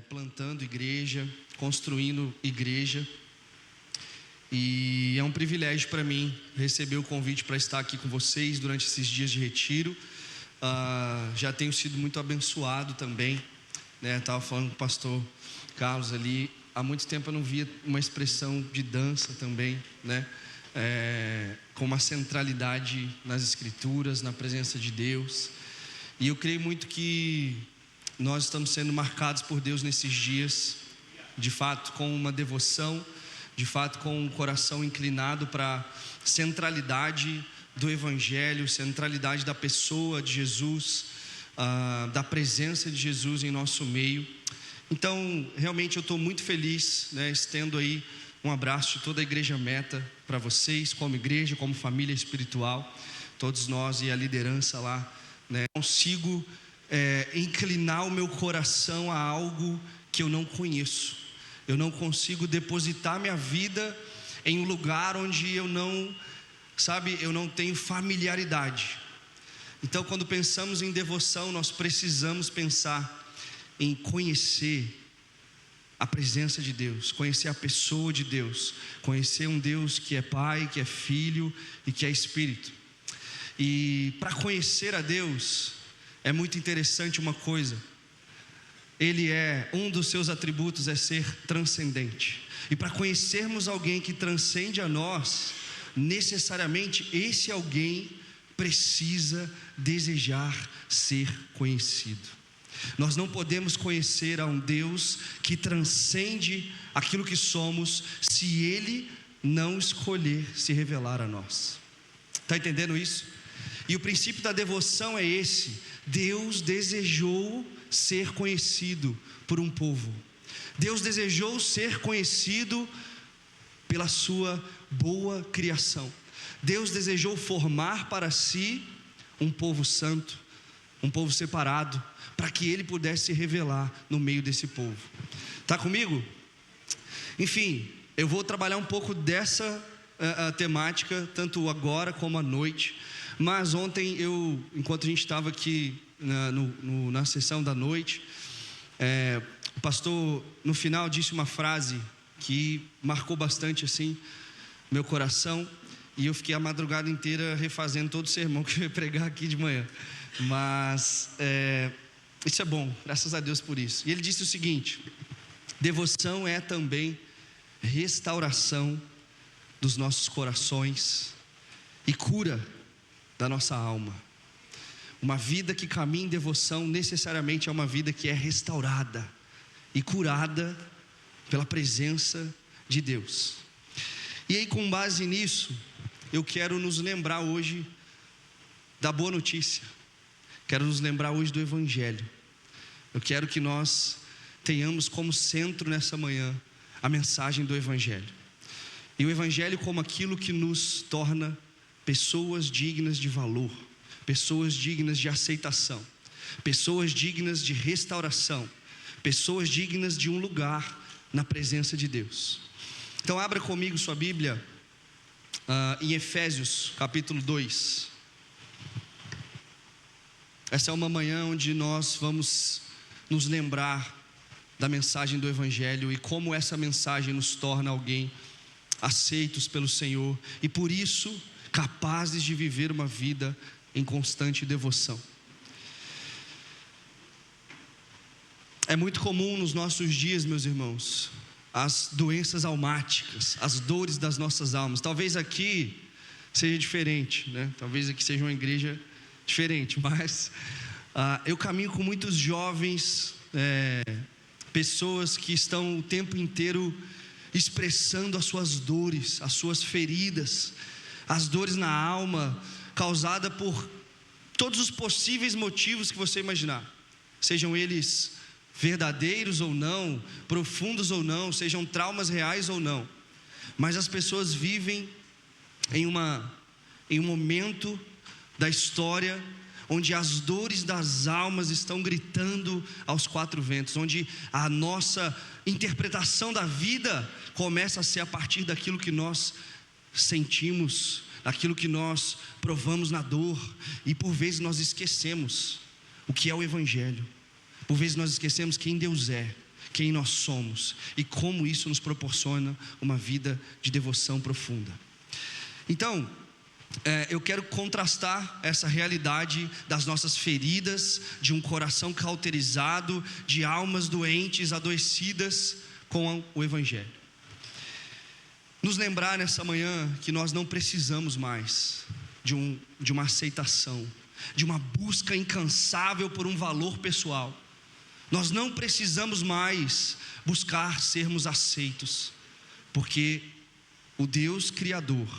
plantando igreja, construindo igreja. E é um privilégio para mim receber o convite para estar aqui com vocês durante esses dias de retiro. Já tenho sido muito abençoado também, né? Estava falando com o pastor Carlos ali. Há muito tempo eu não via uma expressão de dança também, né? Com uma centralidade nas escrituras, na presença de Deus. E eu creio muito que nós estamos sendo marcados por Deus nesses dias, de fato com uma devoção, de fato com um coração inclinado para a centralidade do Evangelho, centralidade da pessoa de Jesus, da presença de Jesus em nosso meio. Então, realmente eu estou muito feliz, né? Estendo aí um abraço de toda a Igreja Meta para vocês, como igreja, como família espiritual, todos nós e a liderança lá, né? Consigo inclinar o meu coração a algo que eu não conheço. Eu não consigo depositar minha vida em um lugar onde eu não tenho familiaridade. Então, quando pensamos em devoção, nós precisamos pensar em conhecer a presença de Deus, conhecer a pessoa de Deus, conhecer um Deus que é Pai, que é Filho e que é Espírito. E para conhecer a Deus, é muito interessante uma coisa. Um dos seus atributos é ser transcendente. E para conhecermos alguém que transcende a nós, necessariamente esse alguém precisa desejar ser conhecido. Nós não podemos conhecer a um Deus que transcende aquilo que somos, se Ele não escolher se revelar a nós. Está entendendo isso? E o princípio da devoção é esse: Deus desejou ser conhecido por um povo. Deus desejou ser conhecido pela sua boa criação. Deus desejou formar para si um povo santo, um povo separado, para que Ele pudesse se revelar no meio desse povo. Está comigo? Enfim, eu vou trabalhar um pouco dessa temática, tanto agora como à noite. Mas ontem enquanto a gente estava aqui na sessão da noite, o pastor no final disse uma frase que marcou bastante assim meu coração, e eu fiquei a madrugada inteira refazendo todo o sermão que eu ia pregar aqui de manhã. Mas isso é bom, graças a Deus por isso. E ele disse o seguinte: devoção é também restauração dos nossos corações e cura da nossa alma. Uma vida que caminha em devoção necessariamente é uma vida que é restaurada e curada pela presença de Deus. E aí, com base nisso, eu quero nos lembrar hoje da boa notícia. Quero nos lembrar hoje do Evangelho. Eu quero que nós tenhamos como centro nessa manhã a mensagem do Evangelho. E o Evangelho como aquilo que nos torna pessoas dignas de valor, pessoas dignas de aceitação, pessoas dignas de restauração, pessoas dignas de um lugar na presença de Deus. Então abra comigo sua Bíblia em Efésios capítulo 2. Essa é uma manhã onde nós vamos nos lembrar da mensagem do Evangelho e como essa mensagem nos torna alguém aceitos pelo Senhor e por isso capazes de viver uma vida em constante devoção. É muito comum nos nossos dias, meus irmãos, as doenças almáticas, as dores das nossas almas. Talvez aqui seja diferente, né? Talvez aqui seja uma igreja diferente, mas eu caminho com muitos jovens, pessoas que estão o tempo inteiro expressando as suas dores, as suas feridas, as dores na alma, causada por todos os possíveis motivos que você imaginar, sejam eles verdadeiros ou não, profundos ou não, sejam traumas reais ou não, mas as pessoas vivem em um momento da história onde as dores das almas estão gritando aos quatro ventos, onde a nossa interpretação da vida começa a ser a partir daquilo que nós sentimos, daquilo que nós provamos na dor, e por vezes nós esquecemos o que é o Evangelho, por vezes nós esquecemos quem Deus é, quem nós somos e como isso nos proporciona uma vida de devoção profunda. Então, eu quero contrastar essa realidade das nossas feridas, de um coração cauterizado, de almas doentes, adoecidas, com o Evangelho. Nos lembrar nessa manhã que nós não precisamos mais de uma aceitação, de uma busca incansável por um valor pessoal. Nós não precisamos mais buscar sermos aceitos, porque o Deus Criador,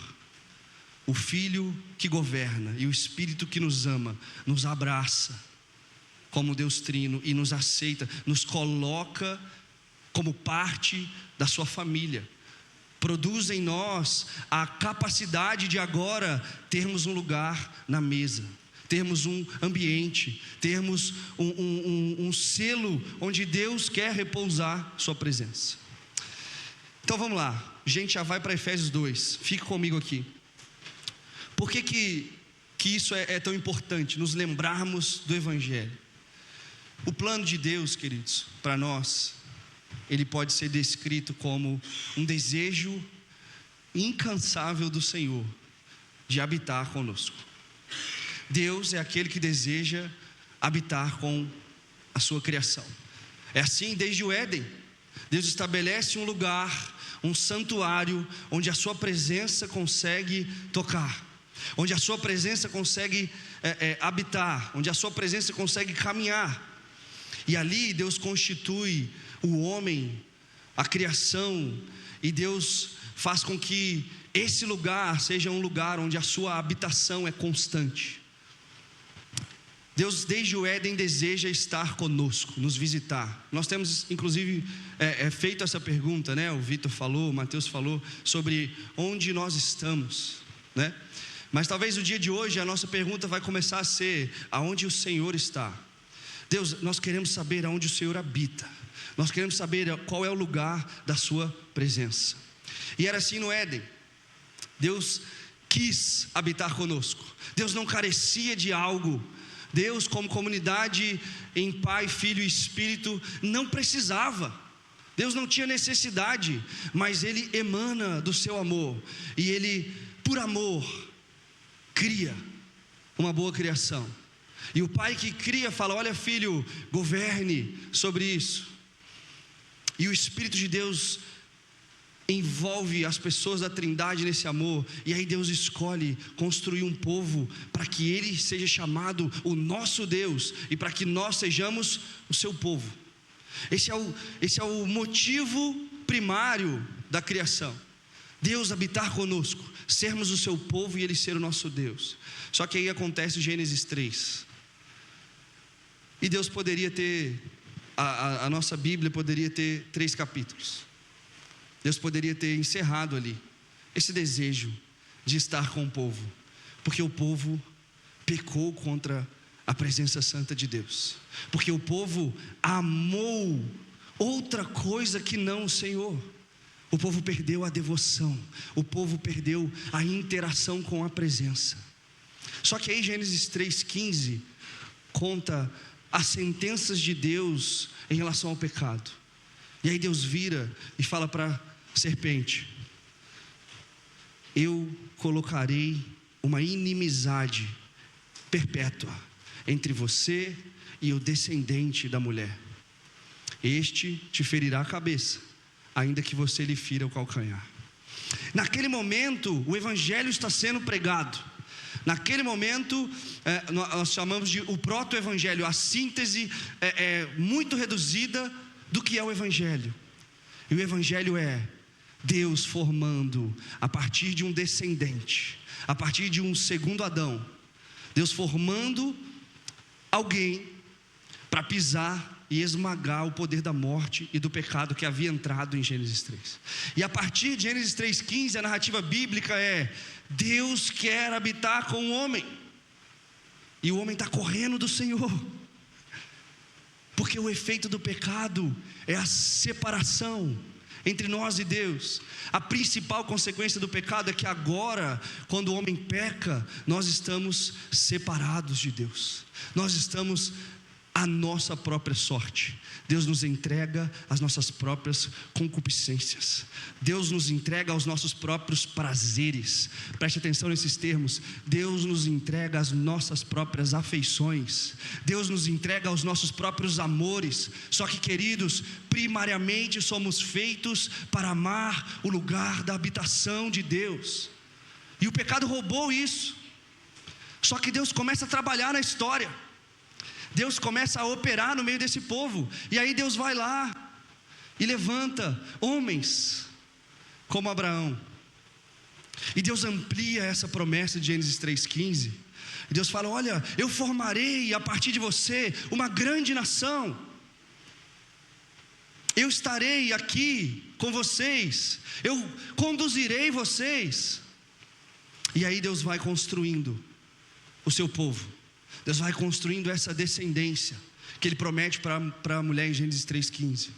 o Filho que governa e o Espírito que nos ama, nos abraça como Deus Trino e nos aceita, nos coloca como parte da sua família. Produz em nós a capacidade de agora termos um lugar na mesa, termos um ambiente, termos um selo onde Deus quer repousar sua presença. Então vamos lá, a gente já vai para Efésios 2, fique comigo aqui. Por que isso é tão importante, nos lembrarmos do Evangelho? O plano de Deus, queridos, para nós, ele pode ser descrito como um desejo incansável do Senhor de habitar conosco. Deus é aquele que deseja habitar com a sua criação. É assim desde o Éden. Deus estabelece um lugar, um santuário, onde a sua presença consegue tocar, onde a sua presença consegue habitar, onde a sua presença consegue caminhar. E ali Deus constitui o homem, a criação, e Deus faz com que esse lugar seja um lugar onde a sua habitação é constante. Deus desde o Éden deseja estar conosco, nos visitar. Nós temos inclusive feito essa pergunta, né? O Vitor falou, o Mateus falou sobre onde nós estamos, né? Mas talvez no dia de hoje a nossa pergunta vai começar a ser: aonde o Senhor está? Deus, nós queremos saber aonde o Senhor habita. Nós queremos saber qual é o lugar da sua presença. E era assim no Éden. Deus quis habitar conosco. Deus não carecia de algo. Deus, como comunidade em Pai, Filho e Espírito, não precisava. Deus não tinha necessidade, mas Ele emana do seu amor. E Ele, por amor, cria uma boa criação. E o pai que cria fala: olha, filho, governe sobre isso. E o Espírito de Deus envolve as pessoas da Trindade nesse amor. E aí Deus escolhe construir um povo para que Ele seja chamado o nosso Deus e para que nós sejamos o seu povo. Esse é o motivo primário da criação. Deus habitar conosco, sermos o seu povo e Ele ser o nosso Deus. Só que aí acontece Gênesis 3. E Deus poderia ter, a nossa Bíblia poderia ter 3 capítulos. Deus poderia ter encerrado ali esse desejo de estar com o povo, porque o povo pecou contra a presença santa de Deus, porque o povo amou outra coisa que não o Senhor. O povo perdeu a devoção, o povo perdeu a interação com a presença. Só que aí Gênesis 3,15 conta as sentenças de Deus em relação ao pecado. E aí Deus vira e fala para a serpente: eu colocarei uma inimizade perpétua entre você e o descendente da mulher. Este te ferirá a cabeça, ainda que você lhe fira o calcanhar. Naquele momento o Evangelho está sendo pregado. Naquele momento nós chamamos de o proto-evangelho, a síntese muito reduzida do que é o Evangelho. E o Evangelho é Deus formando a partir de um descendente, a partir de um segundo Adão, Deus formando alguém para pisar e esmagar o poder da morte e do pecado que havia entrado em Gênesis 3. E a partir de Gênesis 3,15, a narrativa bíblica é: Deus quer habitar com o homem, e o homem está correndo do Senhor, porque o efeito do pecado é a separação entre nós e Deus. A principal consequência do pecado é que agora, quando o homem peca, nós estamos separados de Deus, nós estamos a nossa própria sorte. Deus nos entrega as nossas próprias concupiscências. Deus nos entrega aos nossos próprios prazeres. Preste atenção nesses termos. Deus nos entrega as nossas próprias afeições. Deus nos entrega aos nossos próprios amores. Só que, queridos, primariamente somos feitos para amar o lugar da habitação de Deus. E o pecado roubou isso. Só que Deus começa a trabalhar na história. Deus começa a operar no meio desse povo. E aí Deus vai lá e levanta homens como Abraão. E Deus amplia essa promessa de Gênesis 3,15. E Deus fala: olha, eu formarei a partir de você uma grande nação. Eu estarei aqui com vocês. Eu conduzirei vocês. E aí Deus vai construindo o seu povo. Deus vai construindo essa descendência que Ele promete para a mulher em Gênesis 3,15.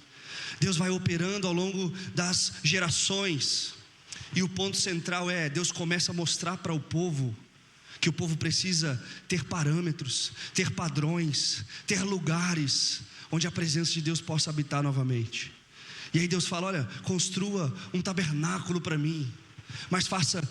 Deus vai operando ao longo das gerações. E o ponto central é: Deus começa a mostrar para o povo que o povo precisa ter parâmetros, ter padrões, ter lugares onde a presença de Deus possa habitar novamente. E aí Deus fala: olha, construa um tabernáculo para mim, mas faça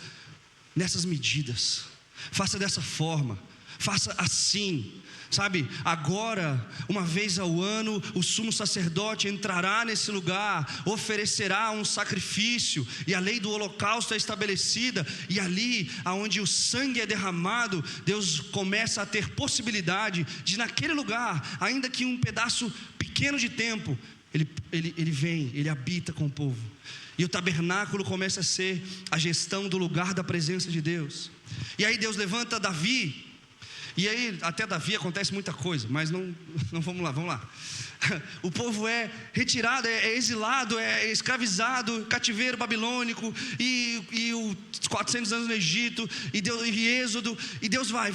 nessas medidas, faça dessa forma, faça assim, sabe? Agora, uma vez ao ano, o sumo sacerdote entrará nesse lugar, oferecerá um sacrifício, e a lei do holocausto é estabelecida, e ali, aonde o sangue é derramado, Deus começa a ter possibilidade de, naquele lugar, ainda que um pedaço pequeno de tempo, ele vem, ele habita com o povo. E o tabernáculo começa a ser a gestão do lugar da presença de Deus. E aí Deus levanta Davi. E aí, até Davi acontece muita coisa, mas não vamos lá. O povo é retirado, é exilado, é escravizado, cativeiro babilônico, e os 400 anos no Egito, e Êxodo, e Deus vai.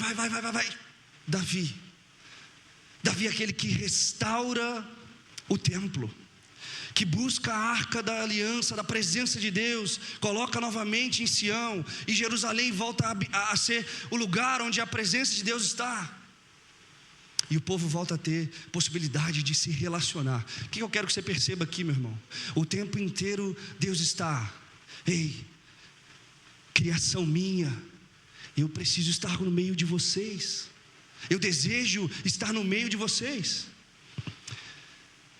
Davi é aquele que restaura o templo, que busca a arca da aliança, da presença de Deus, coloca novamente em Sião, e Jerusalém volta a ser o lugar onde a presença de Deus está, e o povo volta a ter possibilidade de se relacionar. O que eu quero que você perceba aqui, meu irmão? O tempo inteiro Deus está: ei, criação minha, eu preciso estar no meio de vocês, eu desejo estar no meio de vocês.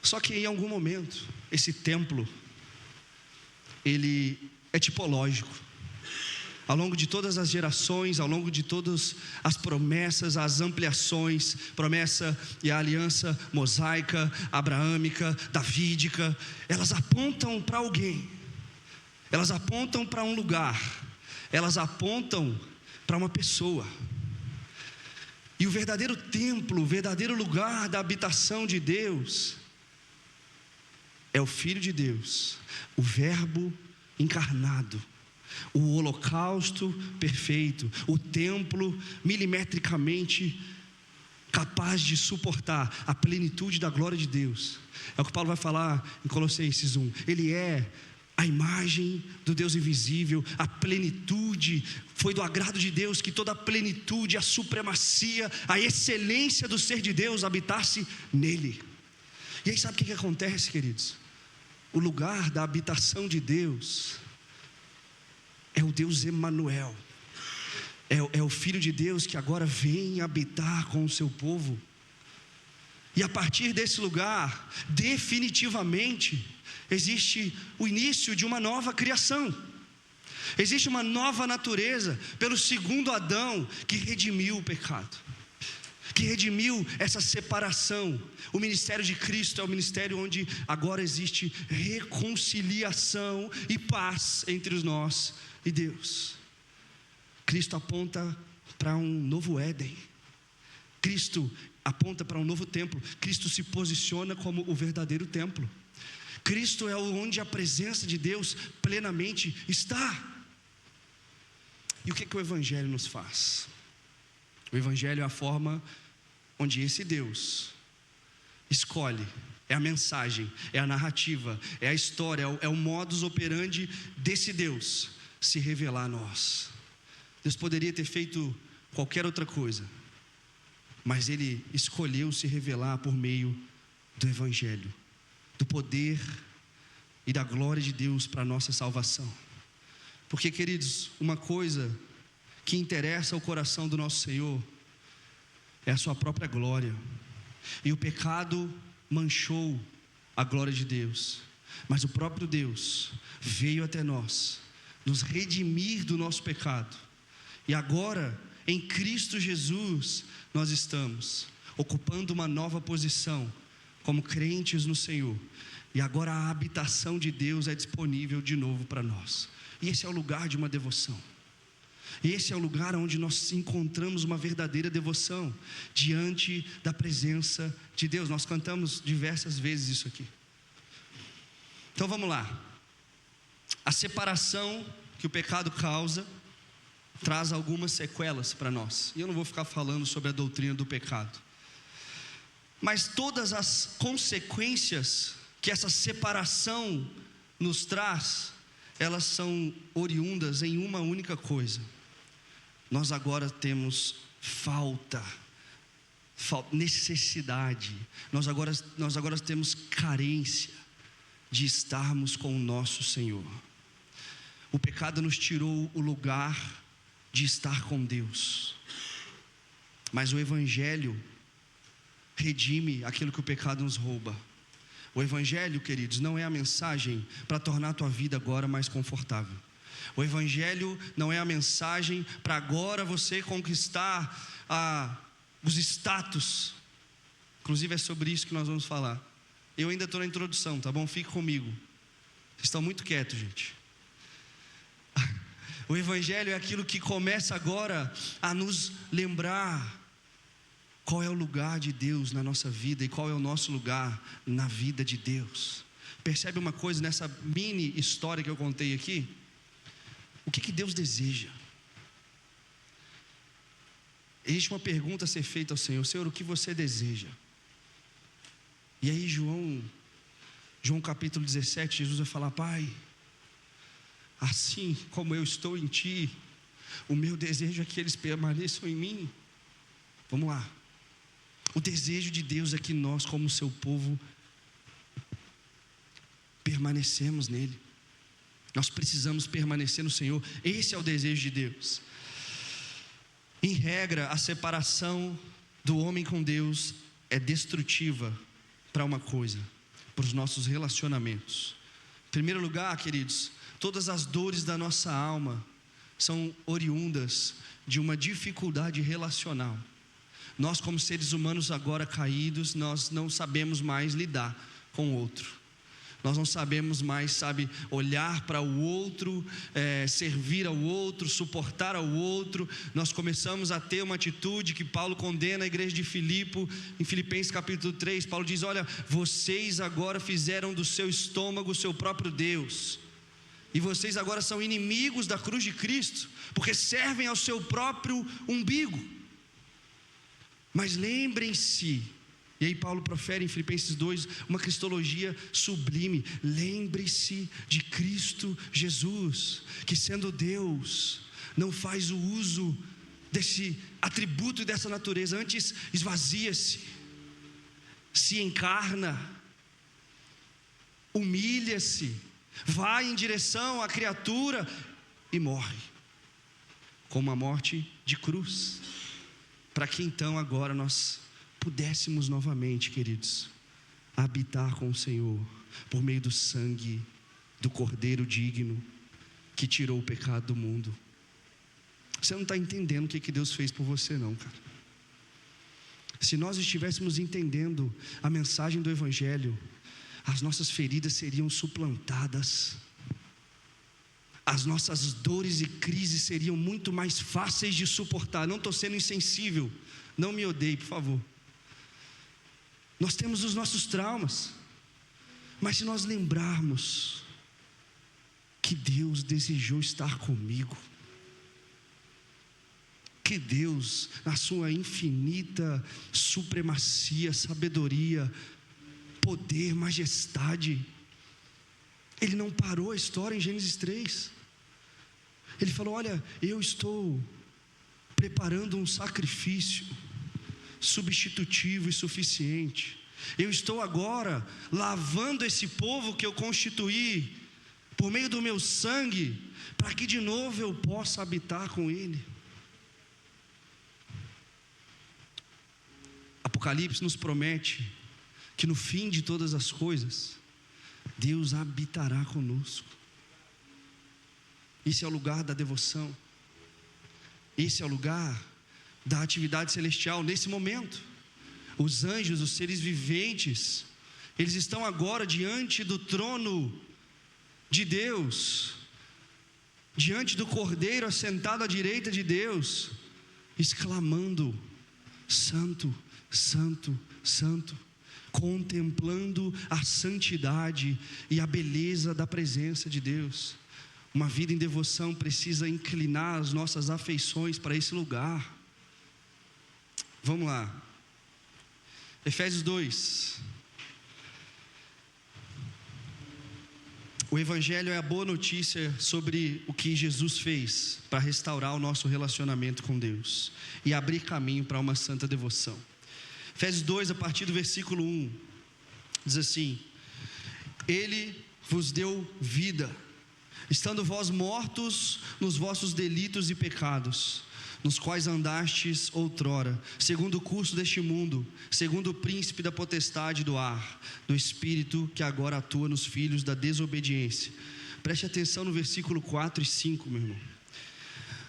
Só que em algum momento, esse templo, ele é tipológico. Ao longo de todas as gerações, ao longo de todas as promessas, as ampliações, promessa e a aliança mosaica, abraâmica, davídica, elas apontam para alguém, elas apontam para um lugar, elas apontam para uma pessoa. E o verdadeiro templo, o verdadeiro lugar da habitação de Deus é o Filho de Deus, o Verbo encarnado, o holocausto perfeito, o templo milimetricamente capaz de suportar a plenitude da glória de Deus. É o que Paulo vai falar em Colossenses 1. Ele é a imagem do Deus invisível, a plenitude. Foi do agrado de Deus que toda a plenitude, a supremacia, a excelência do ser de Deus habitasse nele. E aí sabe o que acontece, queridos? O lugar da habitação de Deus é o Deus Emanuel, é o Filho de Deus que agora vem habitar com o seu povo. E a partir desse lugar, definitivamente, existe o início de uma nova criação. Existe uma nova natureza pelo segundo Adão, que redimiu o pecado, que redimiu essa separação. O ministério de Cristo é o ministério onde agora existe reconciliação e paz entre nós e Deus. Cristo aponta para um novo Éden. Cristo aponta para um novo templo. Cristo se posiciona como o verdadeiro templo. Cristo é onde a presença de Deus plenamente está. E o que o Evangelho nos faz? O Evangelho é a forma onde esse Deus escolhe, é a mensagem, é a narrativa, é a história, é o modus operandi desse Deus se revelar a nós. Deus poderia ter feito qualquer outra coisa, mas Ele escolheu se revelar por meio do Evangelho, do poder e da glória de Deus para a nossa salvação. Porque, queridos, uma coisa que interessa ao coração do nosso Senhor é a sua própria glória. E o pecado manchou a glória de Deus, mas o próprio Deus veio até nós, nos redimir do nosso pecado. E agora, em Cristo Jesus, nós estamos ocupando uma nova posição como crentes no Senhor. E agora a habitação de Deus é disponível de novo para nós. E esse é o lugar de uma devoção. Esse é o lugar onde nós encontramos uma verdadeira devoção diante da presença de Deus. Nós cantamos diversas vezes isso aqui. Então vamos lá. A separação que o pecado causa traz algumas sequelas para nós. E eu não vou ficar falando sobre a doutrina do pecado. Mas todas as consequências que essa separação nos traz, elas são oriundas em uma única coisa. Nós agora temos necessidade, nós agora temos carência de estarmos com o nosso Senhor. O pecado nos tirou o lugar de estar com Deus, mas o Evangelho redime aquilo que o pecado nos rouba. O Evangelho, queridos, não é a mensagem para tornar a tua vida agora mais confortável. O Evangelho não é a mensagem para agora você conquistar os status. Inclusive é sobre isso que nós vamos falar. Eu ainda estou na introdução, tá bom? Fique comigo. Vocês estão muito quietos, gente. O Evangelho é aquilo que começa agora a nos lembrar qual é o lugar de Deus na nossa vida e qual é o nosso lugar na vida de Deus. Percebe uma coisa nessa mini história que eu contei aqui? O que Deus deseja? Existe uma pergunta a ser feita ao Senhor: Senhor, o que você deseja? E aí João capítulo 17, Jesus vai falar: Pai, assim como eu estou em Ti, o meu desejo é que eles permaneçam em mim. Vamos lá. O desejo de Deus é que nós, como seu povo, permanecemos nele. Nós precisamos permanecer no Senhor. Esse é o desejo de Deus. Em regra, a separação do homem com Deus é destrutiva para uma coisa: para os nossos relacionamentos. Em primeiro lugar, queridos, todas as dores da nossa alma são oriundas de uma dificuldade relacional. Nós, como seres humanos agora caídos, nós não sabemos mais lidar com o outro. Nós não sabemos mais, olhar para o outro, servir ao outro, suportar ao outro. Nós começamos a ter uma atitude que Paulo condena a igreja de Filipe, em Filipenses capítulo 3, Paulo diz: olha, vocês agora fizeram do seu estômago o seu próprio Deus. E vocês agora são inimigos da cruz de Cristo, porque servem ao seu próprio umbigo. Mas lembrem-se, e aí Paulo profere em Filipenses 2 uma cristologia sublime: lembre-se de Cristo Jesus, que sendo Deus, não faz o uso desse atributo e dessa natureza, antes esvazia-se, se encarna, humilha-se, vai em direção à criatura e morre, com uma morte de cruz, para que então agora nós pudéssemos novamente, queridos, habitar com o Senhor, por meio do sangue do Cordeiro digno, que tirou o pecado do mundo. Você não está entendendo o que Deus fez por você não, cara. Se nós estivéssemos entendendo a mensagem do Evangelho, as nossas feridas seriam suplantadas, as nossas dores e crises seriam muito mais fáceis de suportar. Não estou sendo insensível, não me odeie, por favor. Nós temos os nossos traumas, mas se nós lembrarmos que Deus desejou estar comigo, que Deus, na sua infinita supremacia, sabedoria, poder, majestade, Ele não parou a história em Gênesis 3. Ele falou: olha, eu estou preparando um sacrifício substitutivo e suficiente. Eu estou agora lavando esse povo que eu constituí por meio do meu sangue, para que de novo eu possa habitar com ele. Apocalipse nos promete que no fim de todas as coisas, Deus habitará conosco. Esse é o lugar da devoção. Esse é o lugar da atividade celestial nesse momento. Os anjos, os seres viventes, eles estão agora diante do trono de Deus, diante do Cordeiro assentado à direita de Deus, exclamando: Santo, Santo, Santo, contemplando a santidade e a beleza da presença de Deus. Uma vida em devoção precisa inclinar as nossas afeições para esse lugar. Vamos lá, Efésios 2. O Evangelho é a boa notícia sobre o que Jesus fez para restaurar o nosso relacionamento com Deus e abrir caminho para uma santa devoção. Efésios 2, a partir do versículo 1, diz assim: Ele vos deu vida, estando vós mortos nos vossos delitos e pecados, nos quais andastes outrora, segundo o curso deste mundo, segundo o príncipe da potestade do ar, do espírito que agora atua nos filhos da desobediência. Preste atenção no versículo 4 e 5, meu irmão.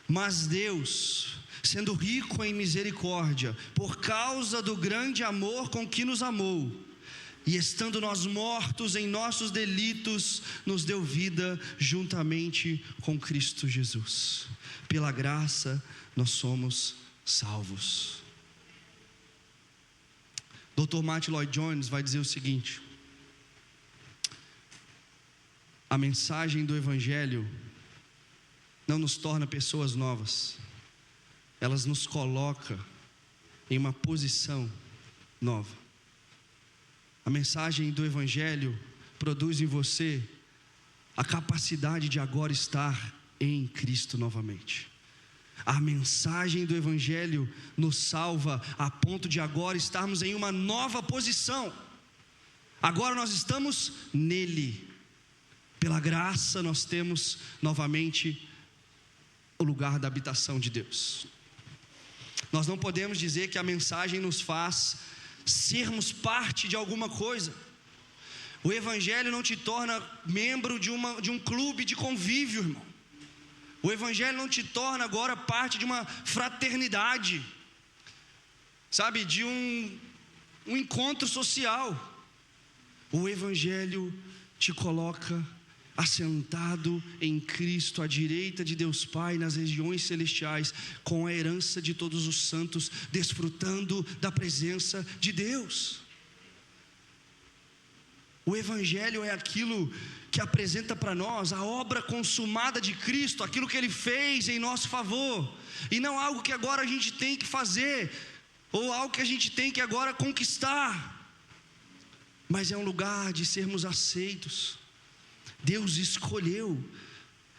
Mas Deus, sendo rico em misericórdia, por causa do grande amor com que nos amou, e estando nós mortos em nossos delitos, nos deu vida juntamente com Cristo Jesus. Pela graça nós somos salvos. Dr. Martin Lloyd Jones vai dizer o seguinte: a mensagem do Evangelho não nos torna pessoas novas, elas nos coloca em uma posição nova. A mensagem do Evangelho produz em você a capacidade de agora estar em Cristo novamente. A mensagem do Evangelho nos salva a ponto de agora estarmos em uma nova posição. Agora nós estamos nele. Pela graça nós temos novamente o lugar da habitação de Deus. Nós não podemos dizer que a mensagem nos faz sermos parte de alguma coisa. O Evangelho não te torna membro de um clube de convívio, irmão. O Evangelho não te torna agora parte de uma fraternidade, sabe, de um encontro social. O Evangelho te coloca assentado em Cristo, à direita de Deus Pai, nas regiões celestiais, com a herança de todos os santos, desfrutando da presença de Deus. O Evangelho é aquilo que apresenta para nós a obra consumada de Cristo, aquilo que Ele fez em nosso favor, e não algo que agora a gente tem que fazer, ou algo que a gente tem que agora conquistar, mas é um lugar de sermos aceitos. Deus escolheu,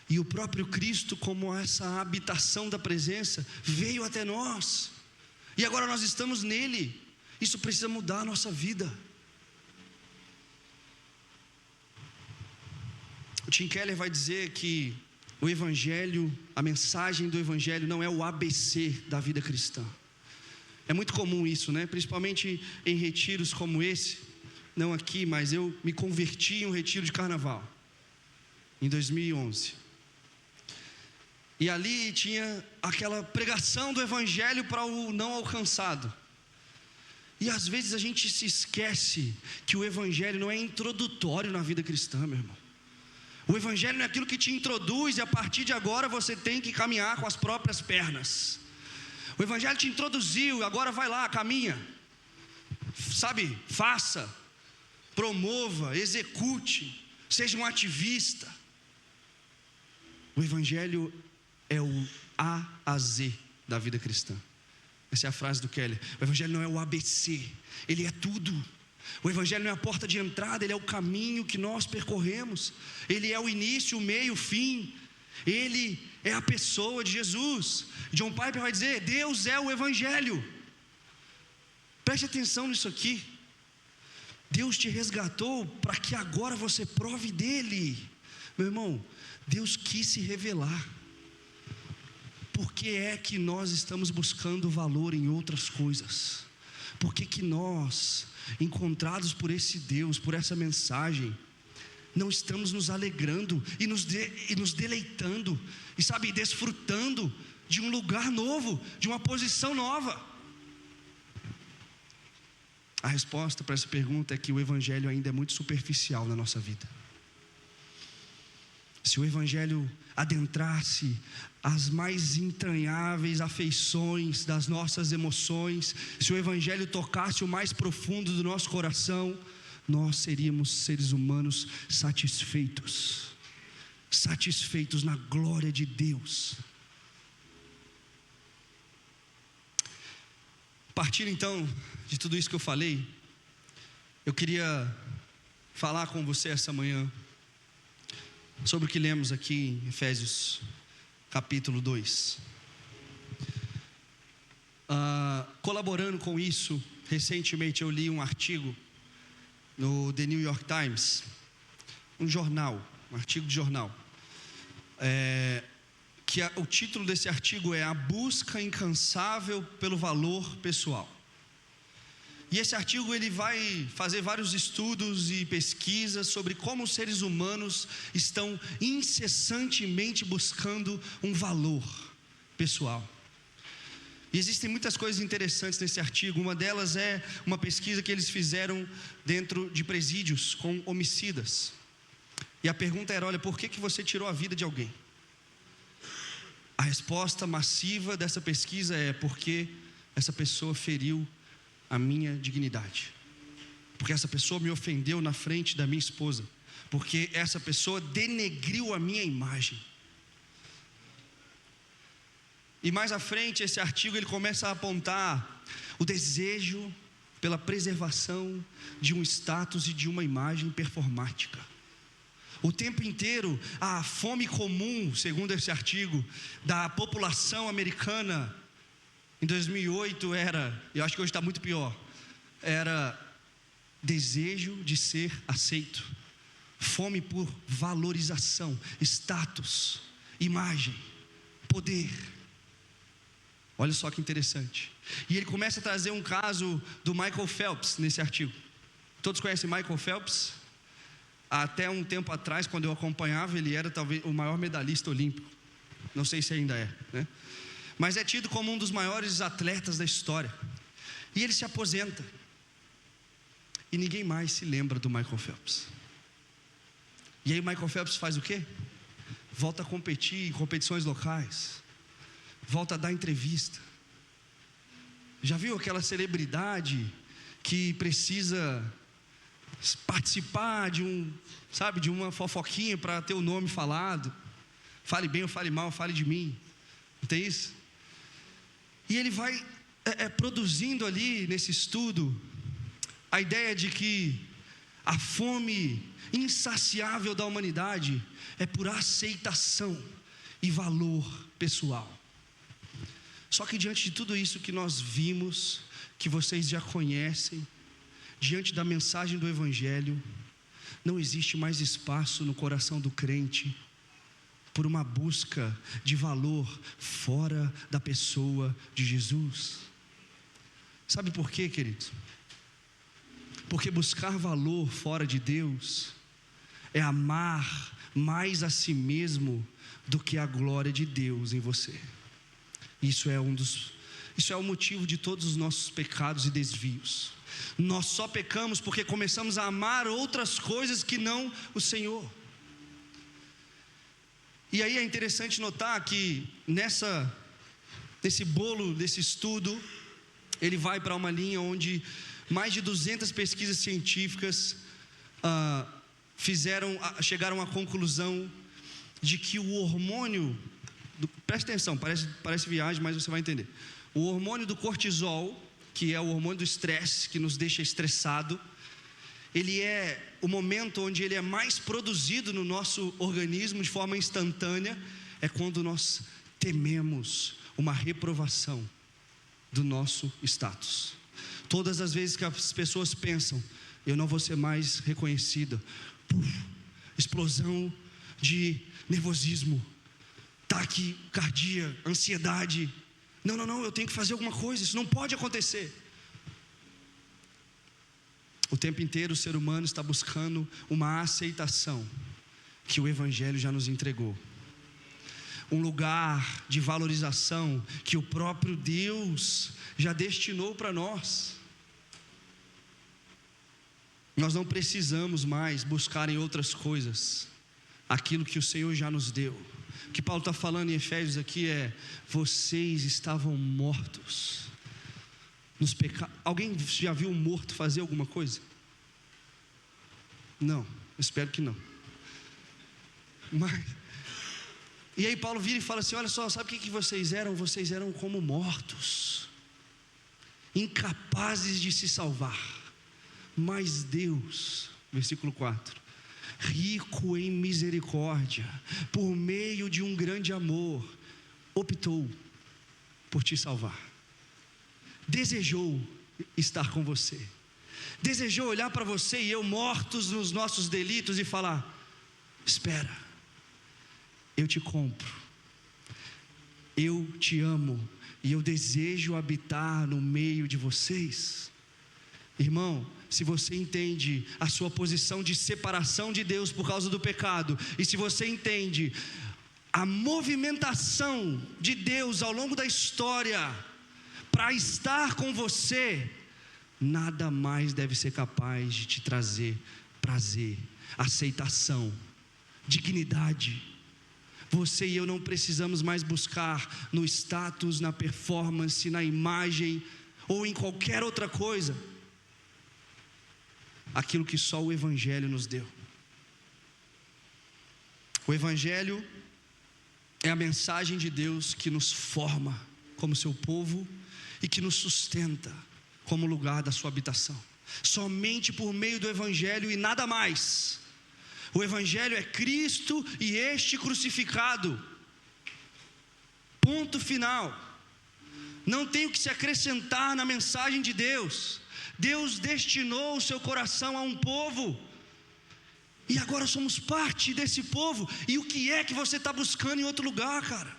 e o próprio Cristo, como essa habitação da presença, veio até nós, e agora nós estamos nele. Isso precisa mudar a nossa vida. O Tim Keller vai dizer que o Evangelho, a mensagem do Evangelho não é o ABC da vida cristã. É muito comum isso, né? Principalmente em retiros como esse, não aqui, mas eu me converti em um retiro de carnaval em 2011, e ali tinha aquela pregação do Evangelho para o não alcançado, e às vezes a gente se esquece que o Evangelho não é introdutório na vida cristã, meu irmão. O Evangelho não é aquilo que te introduz e a partir de agora você tem que caminhar com as próprias pernas. O Evangelho te introduziu, agora vai lá, caminha, sabe, faça, promova, execute, seja um ativista. O Evangelho é o A a Z da vida cristã. Essa é a frase do Keller. O Evangelho não é o ABC, ele é tudo. O Evangelho não é a porta de entrada, ele é o caminho que nós percorremos. Ele é o início, o meio, o fim. Ele é a pessoa de Jesus. John Piper vai dizer: Deus é o Evangelho. Preste atenção nisso aqui. Deus te resgatou para que agora você prove dele. Meu irmão, Deus quis se revelar. Por que é que nós estamos buscando valor em outras coisas? Por que nós, encontrados por esse Deus, por essa mensagem, não estamos nos alegrando e nos deleitando, e sabe, desfrutando de um lugar novo, de uma posição nova? A resposta para essa pergunta é que o Evangelho ainda é muito superficial na nossa vida. Se o Evangelho adentrasse as mais entranháveis afeições das nossas emoções, se o Evangelho tocasse o mais profundo do nosso coração, nós seríamos seres humanos satisfeitos na glória de Deus. Partindo então de tudo isso que eu falei, eu queria falar com você essa manhã sobre o que lemos aqui em Efésios capítulo 2. Colaborando com isso, recentemente eu li um artigo no The New York Times, um artigo de jornal, o título desse artigo é A Busca Incansável pelo Valor Pessoal. E esse artigo ele vai fazer vários estudos e pesquisas sobre como os seres humanos estão incessantemente buscando um valor pessoal. E existem muitas coisas interessantes nesse artigo. Uma delas é uma pesquisa que eles fizeram dentro de presídios com homicidas. E a pergunta era: olha, por que você tirou a vida de alguém? A resposta massiva dessa pesquisa é: porque essa pessoa feriu a minha dignidade, porque essa pessoa me ofendeu na frente da minha esposa, porque essa pessoa denegriu a minha imagem. E mais à frente esse artigo ele começa a apontar o desejo pela preservação de um status e de uma imagem performática. O tempo inteiro a fome comum, segundo esse artigo, da população americana em 2008 era, eu acho que hoje está muito pior, era desejo de ser aceito, fome por valorização, status, imagem, poder. Olha só que interessante. E ele começa a trazer um caso do Michael Phelps nesse artigo. Todos conhecem Michael Phelps? Até um tempo atrás, quando eu acompanhava, ele era talvez o maior medalhista olímpico. Não sei se ainda é, né? Mas é tido como um dos maiores atletas da história. E ele se aposenta. E ninguém mais se lembra do Michael Phelps. E aí o Michael Phelps faz o quê? Volta a competir em competições locais. Volta a dar entrevista. Já viu aquela celebridade que precisa participar de de uma fofoquinha para ter o nome falado? Fale bem ou fale mal, fale de mim. Não tem isso? E ele vai produzindo ali nesse estudo a ideia de que a fome insaciável da humanidade é por aceitação e valor pessoal. Só que diante de tudo isso que nós vimos, que vocês já conhecem, diante da mensagem do Evangelho, não existe mais espaço no coração do crente por uma busca de valor fora da pessoa de Jesus. Sabe por quê, queridos? Porque buscar valor fora de Deus é amar mais a si mesmo do que a glória de Deus em você. Isso é o motivo de todos os nossos pecados e desvios. Nós só pecamos porque começamos a amar outras coisas que não o Senhor. E aí é interessante notar que nesse bolo desse estudo, ele vai para uma linha onde mais de 200 pesquisas científicas chegaram à conclusão de que o hormônio, presta atenção, parece viagem, mas você vai entender. O hormônio do cortisol, que é o hormônio do estresse, que nos deixa estressado, ele é o momento onde ele é mais produzido no nosso organismo de forma instantânea, é quando nós tememos uma reprovação do nosso status. Todas as vezes que as pessoas pensam, eu não vou ser mais reconhecida, explosão de nervosismo, taquicardia, ansiedade. Não, eu tenho que fazer alguma coisa, isso não pode acontecer. O tempo inteiro o ser humano está buscando uma aceitação que o Evangelho já nos entregou. Um lugar de valorização que o próprio Deus já destinou para nós. Nós não precisamos mais buscar em outras coisas aquilo que o Senhor já nos deu. O que Paulo está falando em Efésios aqui é: vocês estavam mortos nos pecados. Alguém já viu um morto fazer alguma coisa? Não, espero que não. E aí Paulo vira e fala assim: olha só, sabe o que vocês eram? Vocês eram como mortos, incapazes de se salvar. Mas Deus, versículo 4, rico em misericórdia, por meio de um grande amor, optou por te salvar. Desejou estar com você, desejou olhar para você e eu, mortos nos nossos delitos, e falar: espera, eu te compro, eu te amo e eu desejo habitar no meio de vocês. Irmão, se você entende a sua posição de separação de Deus por causa do pecado, e se você entende a movimentação de Deus ao longo da história para estar com você, nada mais deve ser capaz de te trazer prazer, aceitação, dignidade. Você e eu não precisamos mais buscar no status, na performance, na imagem ou em qualquer outra coisa aquilo que só o Evangelho nos deu. O Evangelho é a mensagem de Deus que nos forma como seu povo e que nos sustenta como lugar da sua habitação. Somente por meio do Evangelho e nada mais. O Evangelho é Cristo e este crucificado. Ponto final. Não tem o que se acrescentar na mensagem de Deus. Deus destinou o seu coração a um povo, e agora somos parte desse povo. E o que é que você está buscando em outro lugar, cara?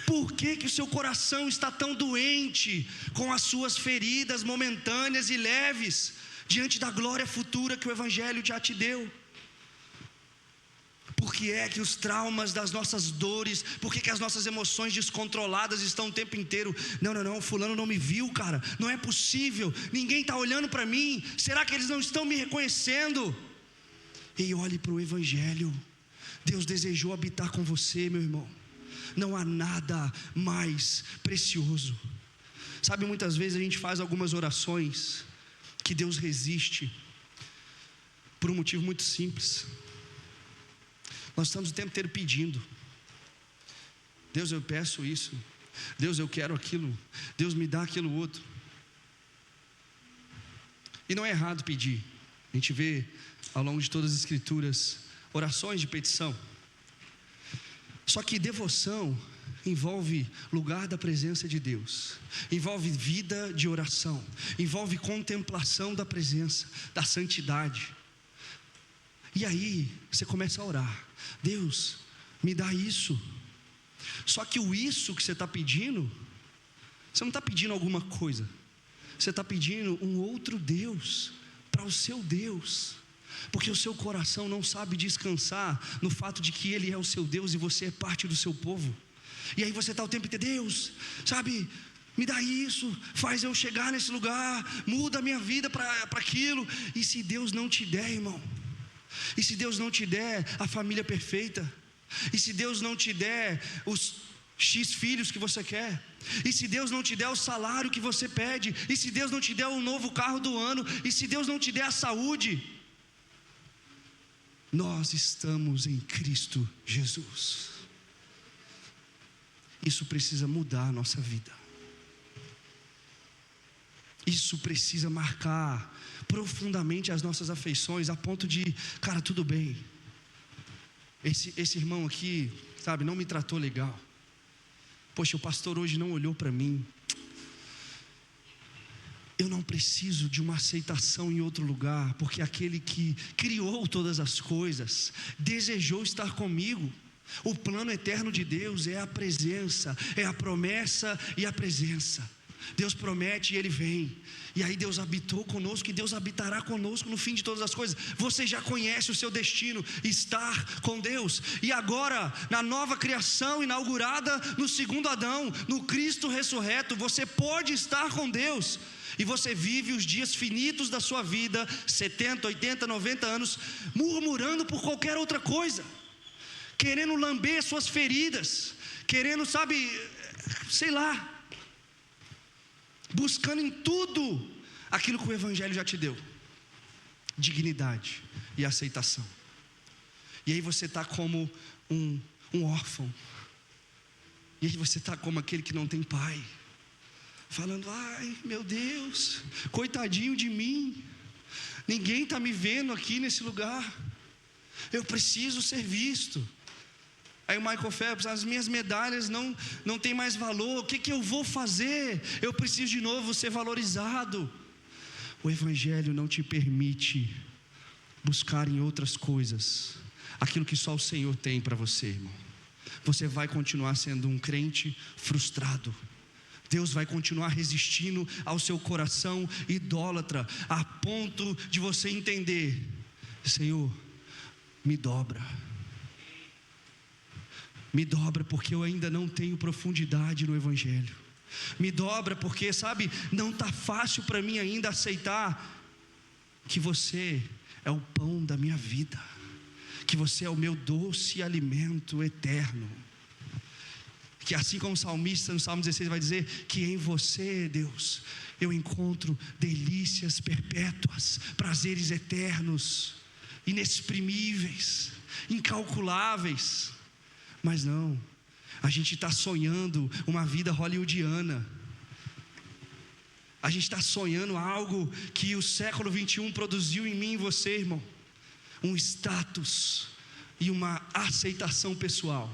Por que o seu coração está tão doente, com as suas feridas momentâneas e leves, diante da glória futura que o Evangelho já te deu? Por que é que os traumas das nossas dores, por que as nossas emoções descontroladas estão o tempo inteiro? Não, fulano não me viu, cara, não é possível, ninguém está olhando para mim, será que eles não estão me reconhecendo? E olhe para o Evangelho. Deus desejou habitar com você, meu irmão. Não há nada mais precioso. Sabe, muitas vezes a gente faz algumas orações que Deus resiste, por um motivo muito simples. Nós estamos o tempo inteiro pedindo: Deus, eu peço isso, Deus, eu quero aquilo, Deus, me dá aquilo outro. E não é errado pedir. A gente vê ao longo de todas as escrituras orações de petição. Só que devoção envolve lugar da presença de Deus, envolve vida de oração, envolve contemplação da presença, da santidade. E aí você começa a orar: Deus, me dá isso. Só que o isso que você está pedindo, você não está pedindo alguma coisa, você está pedindo um outro Deus para o seu Deus, porque o seu coração não sabe descansar no fato de que Ele é o seu Deus e você é parte do seu povo. E aí você está o tempo inteiro: Deus, sabe, me dá isso, faz eu chegar nesse lugar, muda a minha vida para aquilo. E se Deus não te der, irmão, e se Deus não te der a família perfeita, e se Deus não te der os X filhos que você quer, e se Deus não te der o salário que você pede, e se Deus não te der o novo carro do ano, e se Deus não te der a saúde, nós estamos em Cristo Jesus. Isso precisa mudar a nossa vida. Isso precisa marcar profundamente as nossas afeições, a ponto de, cara, tudo bem, esse irmão aqui, sabe, não me tratou legal. Poxa, o pastor hoje não olhou para mim. eu não preciso de uma aceitação em outro lugar, porque aquele que criou todas as coisas, desejou estar comigo. O plano eterno de Deus é a presença, é a promessa e a presença. Deus promete e Ele vem, e aí Deus habitou conosco, e Deus habitará conosco no fim de todas as coisas. Você já conhece o seu destino, estar com Deus. E agora, na nova criação inaugurada no segundo Adão, no Cristo ressurreto, você pode estar com Deus. E você vive os dias finitos da sua vida, 70, 80, 90 anos, murmurando por qualquer outra coisa, querendo lamber suas feridas, querendo, sei lá, buscando em tudo aquilo que o Evangelho já te deu: dignidade e aceitação. E aí você está como um órfão, e aí você está como aquele que não tem pai, falando: ai meu Deus, coitadinho de mim, ninguém está me vendo aqui nesse lugar, eu preciso ser visto. Aí o Michael Phelps: as minhas medalhas não têm mais valor, o que eu vou fazer? Eu preciso de novo ser valorizado. O Evangelho não te permite buscar em outras coisas aquilo que só o Senhor tem para você, irmão. Você vai continuar sendo um crente frustrado. Deus vai continuar resistindo ao seu coração idólatra, a ponto de você entender: Senhor, me dobra, porque eu ainda não tenho profundidade no Evangelho. Me dobra porque, não está fácil para mim ainda aceitar que você é o pão da minha vida, que você é o meu doce alimento eterno. Que assim como o salmista no Salmo 16 vai dizer, que em você, Deus, eu encontro delícias perpétuas, prazeres eternos, inexprimíveis, incalculáveis. Mas não, a gente está sonhando uma vida hollywoodiana. A gente está sonhando algo que o século 21 produziu em mim e você, irmão. Um status e uma aceitação pessoal.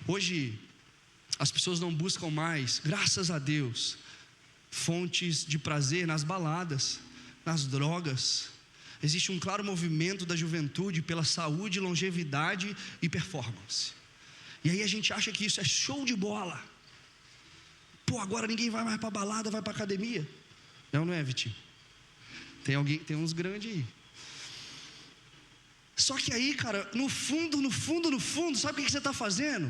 Hoje, as pessoas não buscam mais, graças a Deus, fontes de prazer nas baladas, nas drogas. Existe um claro movimento da juventude pela saúde, longevidade e performance. E aí a gente acha que isso é show de bola. Agora ninguém vai mais para balada, vai para academia. Não é, Vitinho? Tem uns grandes aí. Só que aí, cara, no fundo, sabe o que você está fazendo?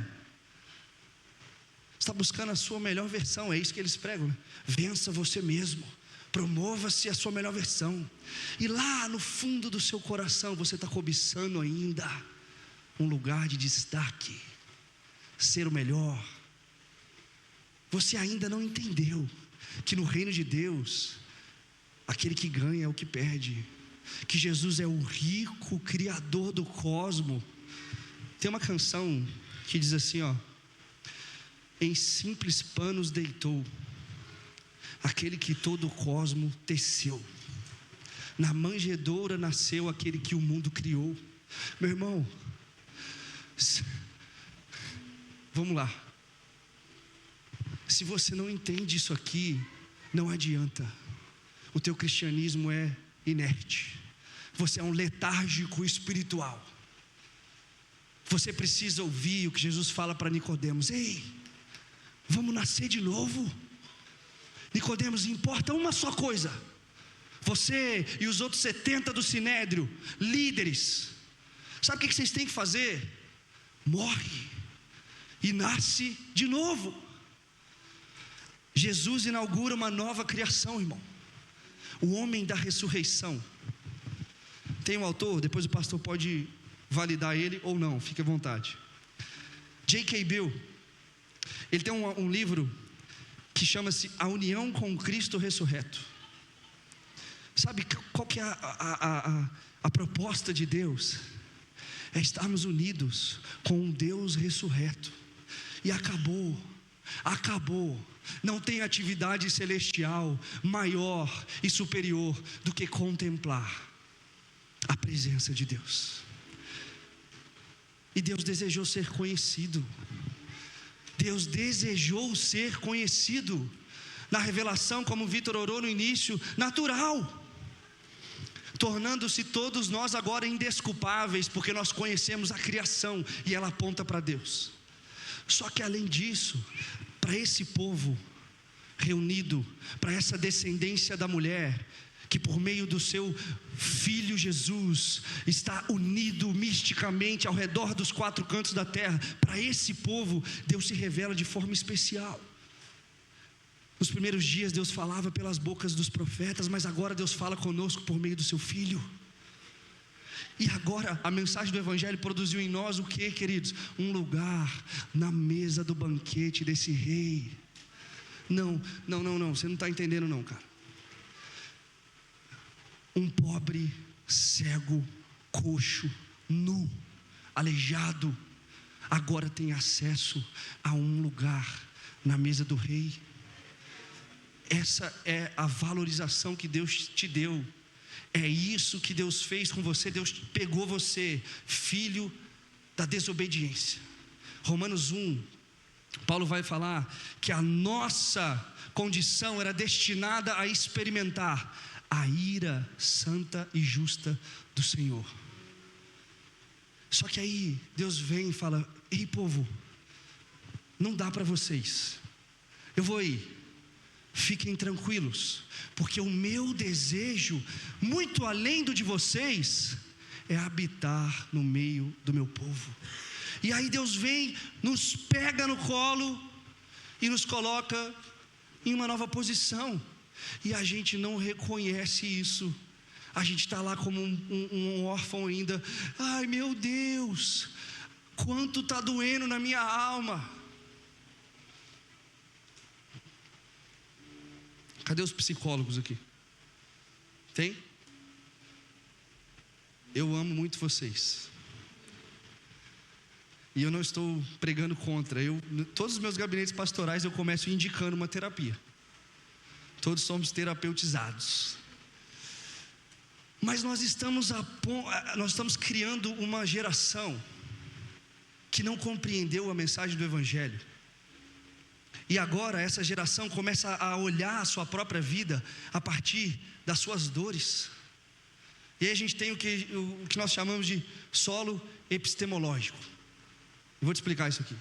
Você está buscando a sua melhor versão, é isso que eles pregam, né? Vença você mesmo, promova-se a sua melhor versão. E lá no fundo do seu coração, você está cobiçando ainda um lugar de destaque, ser o melhor. Você ainda não entendeu que no reino de Deus, aquele que ganha é o que perde, que Jesus é o rico criador do cosmo. Tem uma canção que diz assim, em simples panos deitou aquele que todo o cosmo teceu, na manjedoura nasceu aquele que o mundo criou. Meu irmão, vamos lá. Se você não entende isso aqui, não adianta. O teu cristianismo é inerte. Você é um letárgico espiritual. Você precisa ouvir o que Jesus fala para Nicodemos: ei, vamos nascer de novo. Nicodemos, importa uma só coisa: você e os outros 70 do Sinédrio, líderes, sabe o que vocês têm que fazer? Morre e nasce de novo. Jesus inaugura uma nova criação, irmão. O homem da ressurreição. Tem um autor, depois o pastor pode validar ele ou não, fique à vontade. J.K. Bill, ele tem um livro que chama-se A União com Cristo Ressurreto. Sabe qual que é a proposta de Deus? É estarmos unidos com um Deus ressurreto. E acabou. Não tem atividade celestial maior e superior do que contemplar a presença de Deus. E Deus desejou ser conhecido. na revelação, como o Vitor orou no início, natural, tornando-se todos nós agora indesculpáveis, porque nós conhecemos a criação e ela aponta para Deus. Só que além disso, para esse povo reunido, para essa descendência da mulher, que por meio do seu Filho Jesus está unido misticamente ao redor dos quatro cantos da terra, para esse povo Deus se revela de forma especial. Nos primeiros dias Deus falava pelas bocas dos profetas, mas agora Deus fala conosco por meio do seu Filho. E agora a mensagem do Evangelho produziu em nós o que, queridos? Um lugar na mesa do banquete desse rei. Não, você não está entendendo não, cara. Um pobre, cego, coxo, nu, aleijado, agora tem acesso a um lugar na mesa do rei. Essa é a valorização que Deus te deu. É isso que Deus fez com você. Deus pegou você, filho da desobediência. Romanos 1, Paulo vai falar que a nossa condição era destinada a experimentar a ira santa e justa do Senhor. Só que aí Deus vem e fala: ei povo, não dá para vocês, eu vou ir, fiquem tranquilos, porque o meu desejo, muito além do de vocês, é habitar no meio do meu povo. E aí Deus vem, nos pega no colo e nos coloca em uma nova posição. E a gente não reconhece isso. A gente está lá como um órfão ainda. Ai meu Deus, quanto está doendo na minha alma. Cadê os psicólogos aqui? Tem? Eu amo muito vocês. E eu não estou pregando contra. Todos os meus gabinetes pastorais eu começo indicando uma terapia. Todos somos terapeutizados. Mas nós estamos criando uma geração que não compreendeu a mensagem do Evangelho. E agora essa geração começa a olhar a sua própria vida a partir das suas dores. E aí a gente tem o que nós chamamos de solo epistemológico. Eu vou te explicar isso aqui.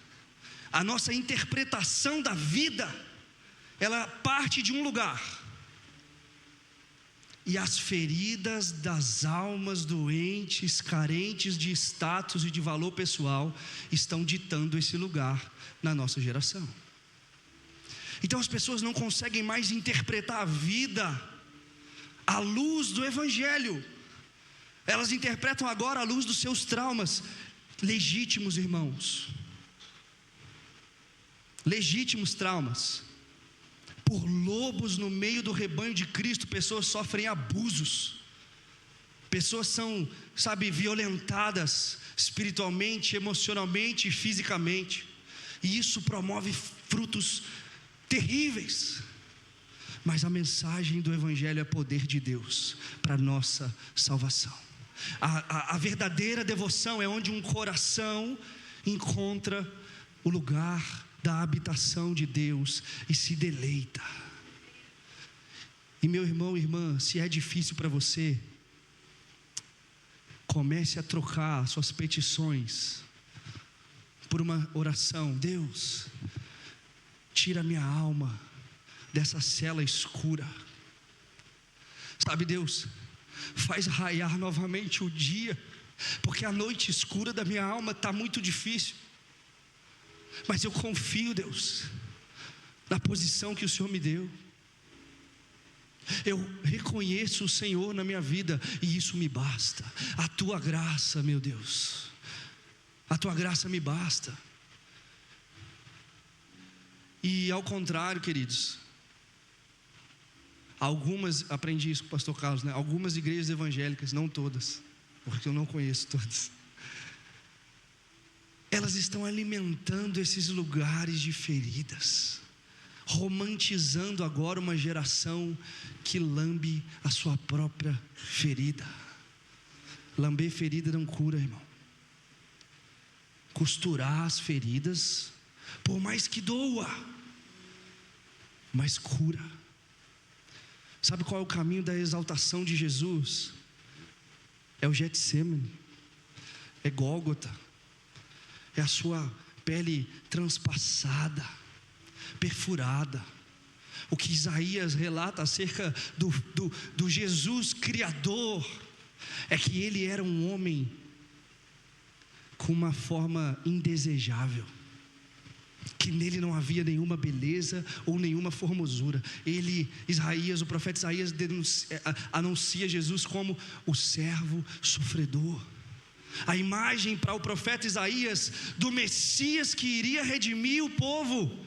A nossa interpretação da vida, ela parte de um lugar. E as feridas das almas doentes, carentes de status e de valor pessoal, estão ditando esse lugar na nossa geração. Então as pessoas não conseguem mais interpretar a vida à luz do Evangelho. Elas interpretam agora à luz dos seus traumas. Legítimos, irmãos. Legítimos traumas. Por lobos no meio do rebanho de Cristo, pessoas sofrem abusos. Pessoas são, violentadas espiritualmente, emocionalmente e fisicamente. E isso promove frutos terríveis. Mas a mensagem do Evangelho é poder de Deus para a nossa salvação. A verdadeira devoção é onde um coração encontra o lugar da habitação de Deus e se deleita. E meu irmão e irmã, se é difícil para você, comece a trocar suas petições por uma oração. Deus, tira minha alma dessa cela escura. Deus, faz raiar novamente o dia, porque a noite escura da minha alma está muito difícil. Mas eu confio, Deus, na posição que o Senhor me deu. Eu reconheço o Senhor na minha vida e isso me basta. A tua graça, meu Deus, a tua graça me basta. E ao contrário, queridos, aprendi isso com o pastor Carlos, algumas igrejas evangélicas, não todas, porque eu não conheço todas, elas estão alimentando esses lugares de feridas, romantizando agora uma geração que lambe a sua própria ferida. Lamber ferida não cura, irmão. Costurar as feridas, por mais que doa, mas cura. Sabe qual é o caminho da exaltação de Jesus? É o Getsêmani, é Gólgota, é a sua pele transpassada, perfurada. O que Isaías relata acerca do Jesus Criador é que ele era um homem com uma forma indesejável, que nele não havia nenhuma beleza ou nenhuma formosura. O profeta Isaías anuncia Jesus como o servo sofredor. A imagem para o profeta Isaías do Messias que iria redimir o povo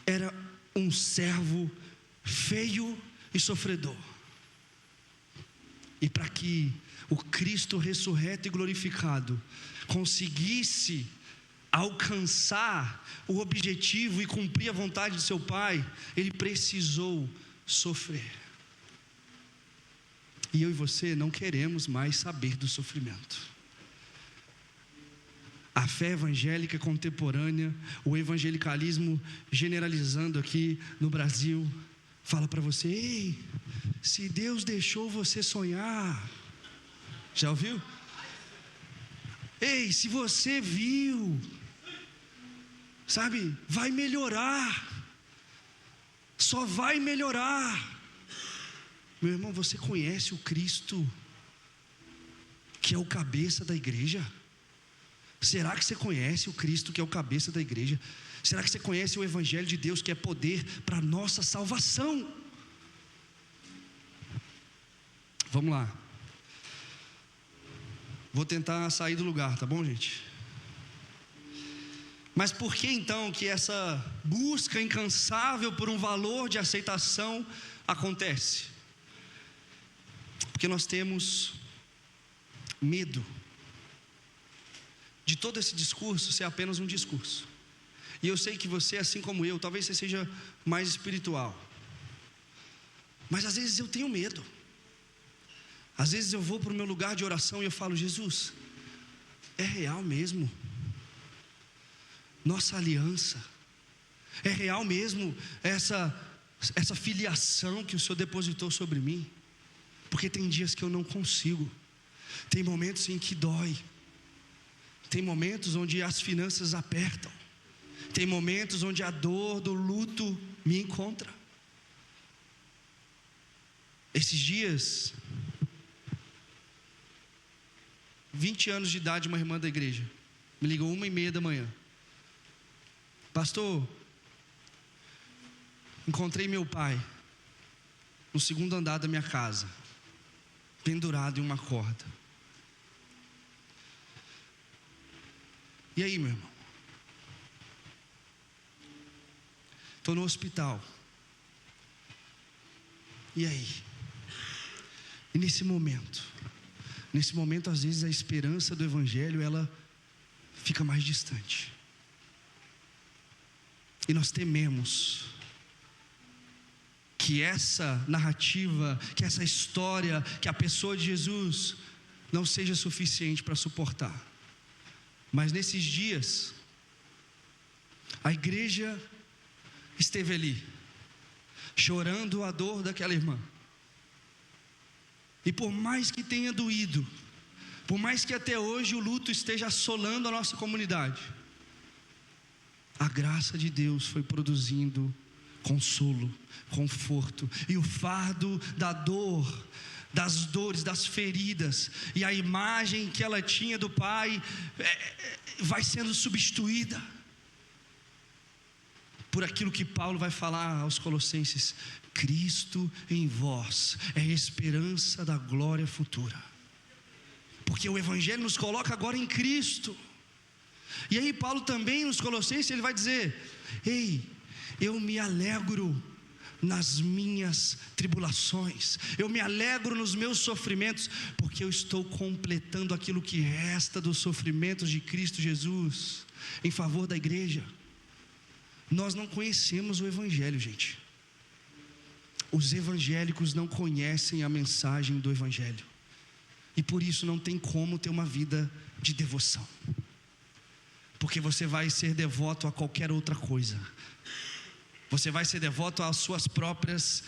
era um servo feio e sofredor. E para que o Cristo ressurreto e glorificado conseguisse alcançar o objetivo e cumprir a vontade de seu Pai, ele precisou sofrer. E eu e você não queremos mais saber do sofrimento. A fé evangélica contemporânea, o evangelicalismo generalizando aqui no Brasil, fala para você: ei, se Deus deixou você sonhar, já ouviu? Ei, se você viu, sabe, vai melhorar, só vai melhorar. Meu irmão, você conhece o Cristo que é o cabeça da igreja? Será que você conhece o Cristo que é o cabeça da igreja? Será que você conhece o Evangelho de Deus que é poder para a nossa salvação? Vamos lá. Vou tentar sair do lugar, tá bom, gente? Mas por que então que essa busca incansável por um valor de aceitação acontece? Porque nós temos medo de todo esse discurso ser apenas um discurso. E eu sei que você, assim como eu, talvez você seja mais espiritual, mas às vezes eu tenho medo. Às vezes eu vou para o meu lugar de oração e eu falo: Jesus, é real mesmo nossa aliança? É real mesmo essa filiação que o Senhor depositou sobre mim? Porque tem dias que eu não consigo, tem momentos em que dói, tem momentos onde as finanças apertam, tem momentos onde a dor do luto me encontra. Esses dias, 20 anos de idade, uma irmã da igreja me ligou 1h30 da manhã: pastor, encontrei meu pai no segundo andar da minha casa, pendurado em uma corda. E aí, meu irmão? Estou no hospital. E aí? E nesse momento, às vezes a esperança do Evangelho, ela fica mais distante. E nós tememos que essa narrativa, que essa história, que a pessoa de Jesus não seja suficiente para suportar. Mas nesses dias, a igreja esteve ali, chorando a dor daquela irmã. E por mais que tenha doído, por mais que até hoje o luto esteja assolando a nossa comunidade, a graça de Deus foi produzindo consolo, conforto, e o fardo da dor, das dores, das feridas, e a imagem que ela tinha do pai vai sendo substituída por aquilo que Paulo vai falar aos Colossenses: Cristo em vós é a esperança da glória futura. Porque o Evangelho nos coloca agora em Cristo. E aí Paulo também nos Colossenses, ele vai dizer: ei, eu me alegro nas minhas tribulações, eu me alegro nos meus sofrimentos, porque eu estou completando aquilo que resta dos sofrimentos de Cristo Jesus em favor da igreja. Nós não conhecemos o Evangelho, gente. Os evangélicos não conhecem a mensagem do Evangelho, e por isso não tem como ter uma vida de devoção, porque você vai ser devoto a qualquer outra coisa. Você vai ser devoto às suas próprias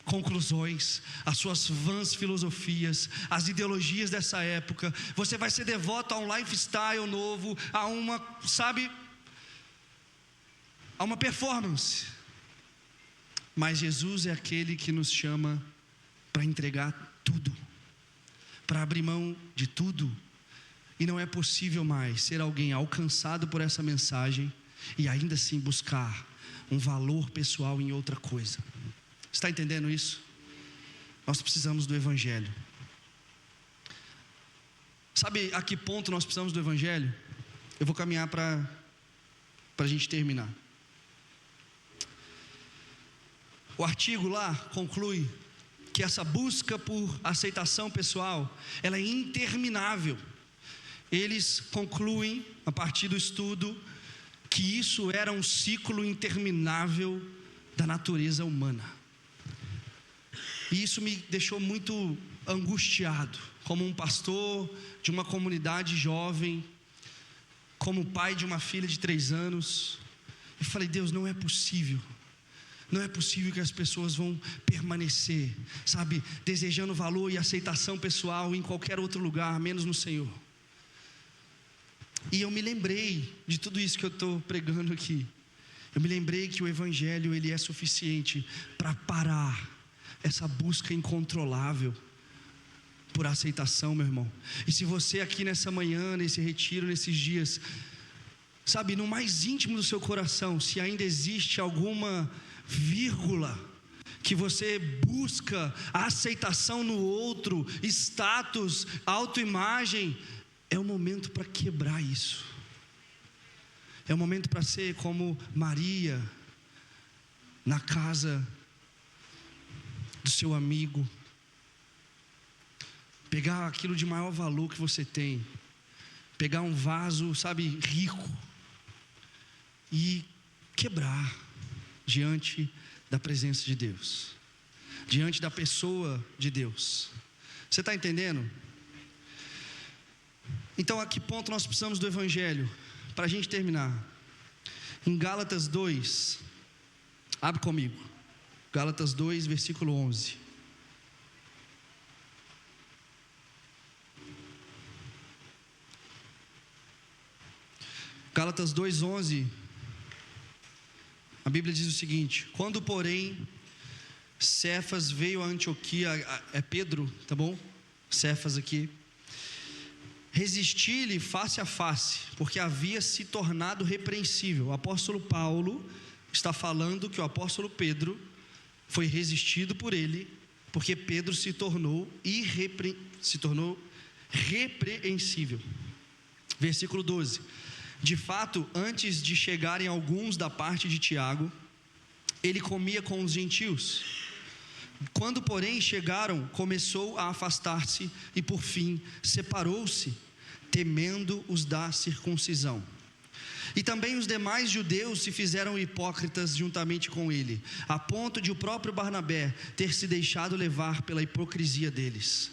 conclusões, às suas vãs filosofias, às ideologias dessa época. Você vai ser devoto a um lifestyle novo, a uma performance. Mas Jesus é aquele que nos chama para entregar tudo, para abrir mão de tudo. E não é possível mais ser alguém alcançado por essa mensagem e ainda assim buscar um valor pessoal em outra coisa. Está entendendo isso? Nós precisamos do Evangelho. Sabe a que ponto nós precisamos do Evangelho? Eu vou caminhar para a gente terminar. O artigo lá conclui que essa busca por aceitação pessoal, ela é interminável. Eles concluem, a partir do estudo, que isso era um ciclo interminável da natureza humana. E isso me deixou muito angustiado, como um pastor de uma comunidade jovem, como pai de uma filha de 3 anos. Eu falei, Deus, não é possível que as pessoas vão permanecer, desejando valor e aceitação pessoal em qualquer outro lugar, menos no Senhor. E eu me lembrei de tudo isso que eu estou pregando aqui. Eu me lembrei que o Evangelho, ele é suficiente para parar essa busca incontrolável por aceitação, meu irmão. E se você aqui nessa manhã, nesse retiro, nesses dias, no mais íntimo do seu coração, se ainda existe alguma vírgula que você busca a aceitação no outro, status, autoimagem, é o momento para quebrar isso. É o momento para ser como Maria na casa do seu amigo, pegar aquilo de maior valor que você tem, pegar um vaso, rico, e quebrar diante da presença de Deus, diante da pessoa de Deus. Você está entendendo? Então, a que ponto nós precisamos do Evangelho? Para a gente terminar, em Gálatas 2, abre comigo, Gálatas 2, versículo 11. Gálatas 2, 11. A Bíblia diz o seguinte: quando, porém, Cefas veio a Antioquia, é Pedro, tá bom? Cefas aqui. Resisti-lhe face a face, porque havia se tornado repreensível. O apóstolo Paulo está falando que o apóstolo Pedro foi resistido por ele, porque Pedro se tornou repreensível. Versículo 12. De fato, antes de chegarem alguns da parte de Tiago, ele comia com os gentios. Quando, porém, chegaram, começou a afastar-se e, por fim, separou-se, temendo os da circuncisão. E também os demais judeus se fizeram hipócritas juntamente com ele, a ponto de o próprio Barnabé ter se deixado levar pela hipocrisia deles.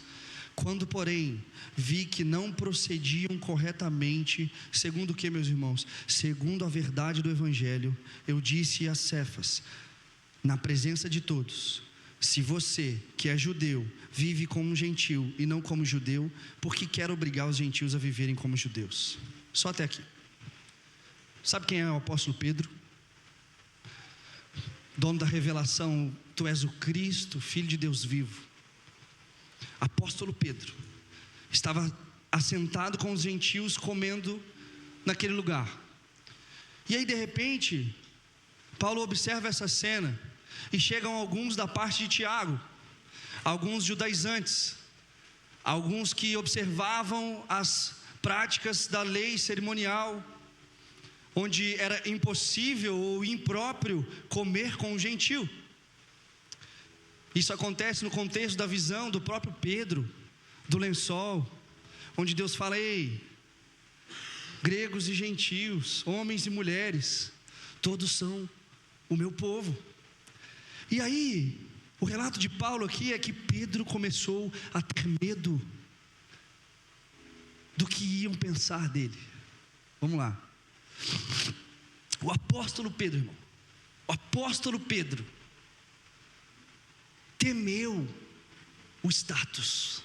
Quando, porém, vi que não procediam corretamente, segundo o que, meus irmãos? Segundo a verdade do Evangelho, eu disse a Cefas, na presença de todos: se você, que é judeu, vive como um gentil e não como judeu, por que quer obrigar os gentios a viverem como judeus? Só até aqui. Sabe quem é o apóstolo Pedro? Dono da revelação, tu és o Cristo, Filho de Deus vivo. Apóstolo Pedro estava assentado com os gentios, comendo naquele lugar. E aí, de repente, Paulo observa essa cena, e chegam alguns da parte de Tiago, alguns judaizantes, alguns que observavam as práticas da lei cerimonial, onde era impossível ou impróprio comer com um gentil. Isso acontece no contexto da visão do próprio Pedro, do lençol, onde Deus fala: ei, gregos e gentios, homens e mulheres, todos são o meu povo. E aí, o relato de Paulo aqui é que Pedro começou a ter medo do que iam pensar dele. Vamos lá. O apóstolo Pedro, irmão, O apóstolo Pedro temeu o status.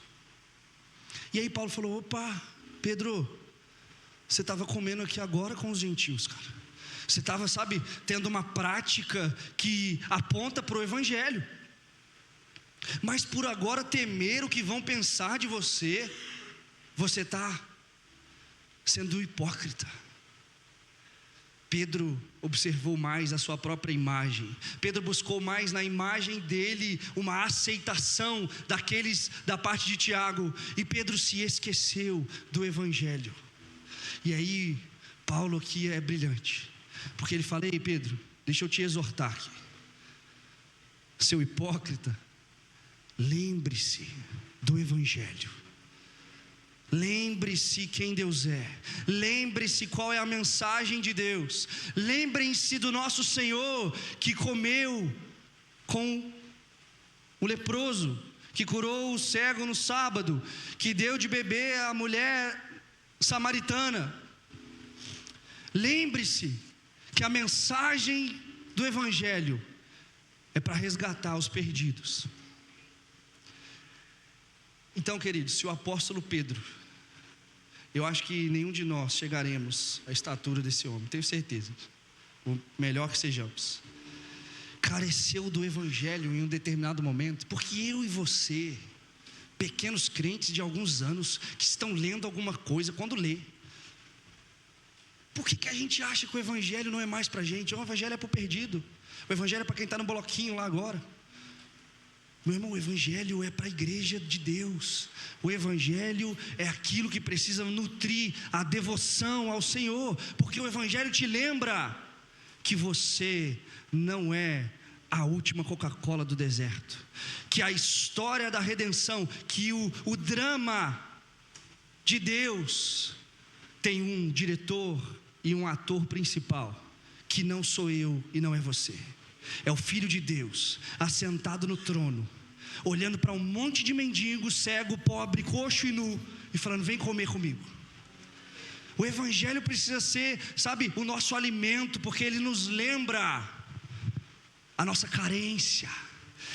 E aí Paulo falou: opa, Pedro, você estava comendo aqui agora com os gentios, cara. Você estava, tendo uma prática que aponta para o evangelho. Mas por agora temer o que vão pensar de você, você está sendo hipócrita. Pedro observou mais a sua própria imagem. Pedro buscou mais na imagem dele uma aceitação daqueles da parte de Tiago. E Pedro se esqueceu do evangelho. E aí Paulo aqui é brilhante, porque ele fala: ei Pedro, deixa eu te exortar aqui, seu hipócrita, lembre-se do evangelho. Lembre-se quem Deus é. Lembre-se qual é a mensagem de Deus. Lembrem-se do nosso Senhor, que comeu com o leproso, que curou o cego no sábado, que deu de beber à mulher samaritana. Lembre-se que a mensagem do evangelho é para resgatar os perdidos. Então, queridos, se o apóstolo Pedro, eu acho que nenhum de nós chegaremos à estatura desse homem, tenho certeza, o melhor que sejamos, careceu do evangelho em um determinado momento, porque eu e você, pequenos crentes de alguns anos, que estão lendo alguma coisa, quando lê, por que a gente acha que o evangelho não é mais para a gente? O evangelho é para o perdido, o evangelho é para quem está no bloquinho lá agora. Meu irmão, o evangelho é para a igreja de Deus. O evangelho é aquilo que precisa nutrir a devoção ao Senhor, porque o evangelho te lembra que você não é a última Coca-Cola do deserto, que a história da redenção, que o drama de Deus tem um diretor e um ator principal, que não sou eu e não é você. É o Filho de Deus, assentado no trono, olhando para um monte de mendigo, cego, pobre, coxo e nu, e falando: vem comer comigo. O evangelho precisa ser, o nosso alimento, porque ele nos lembra a nossa carência.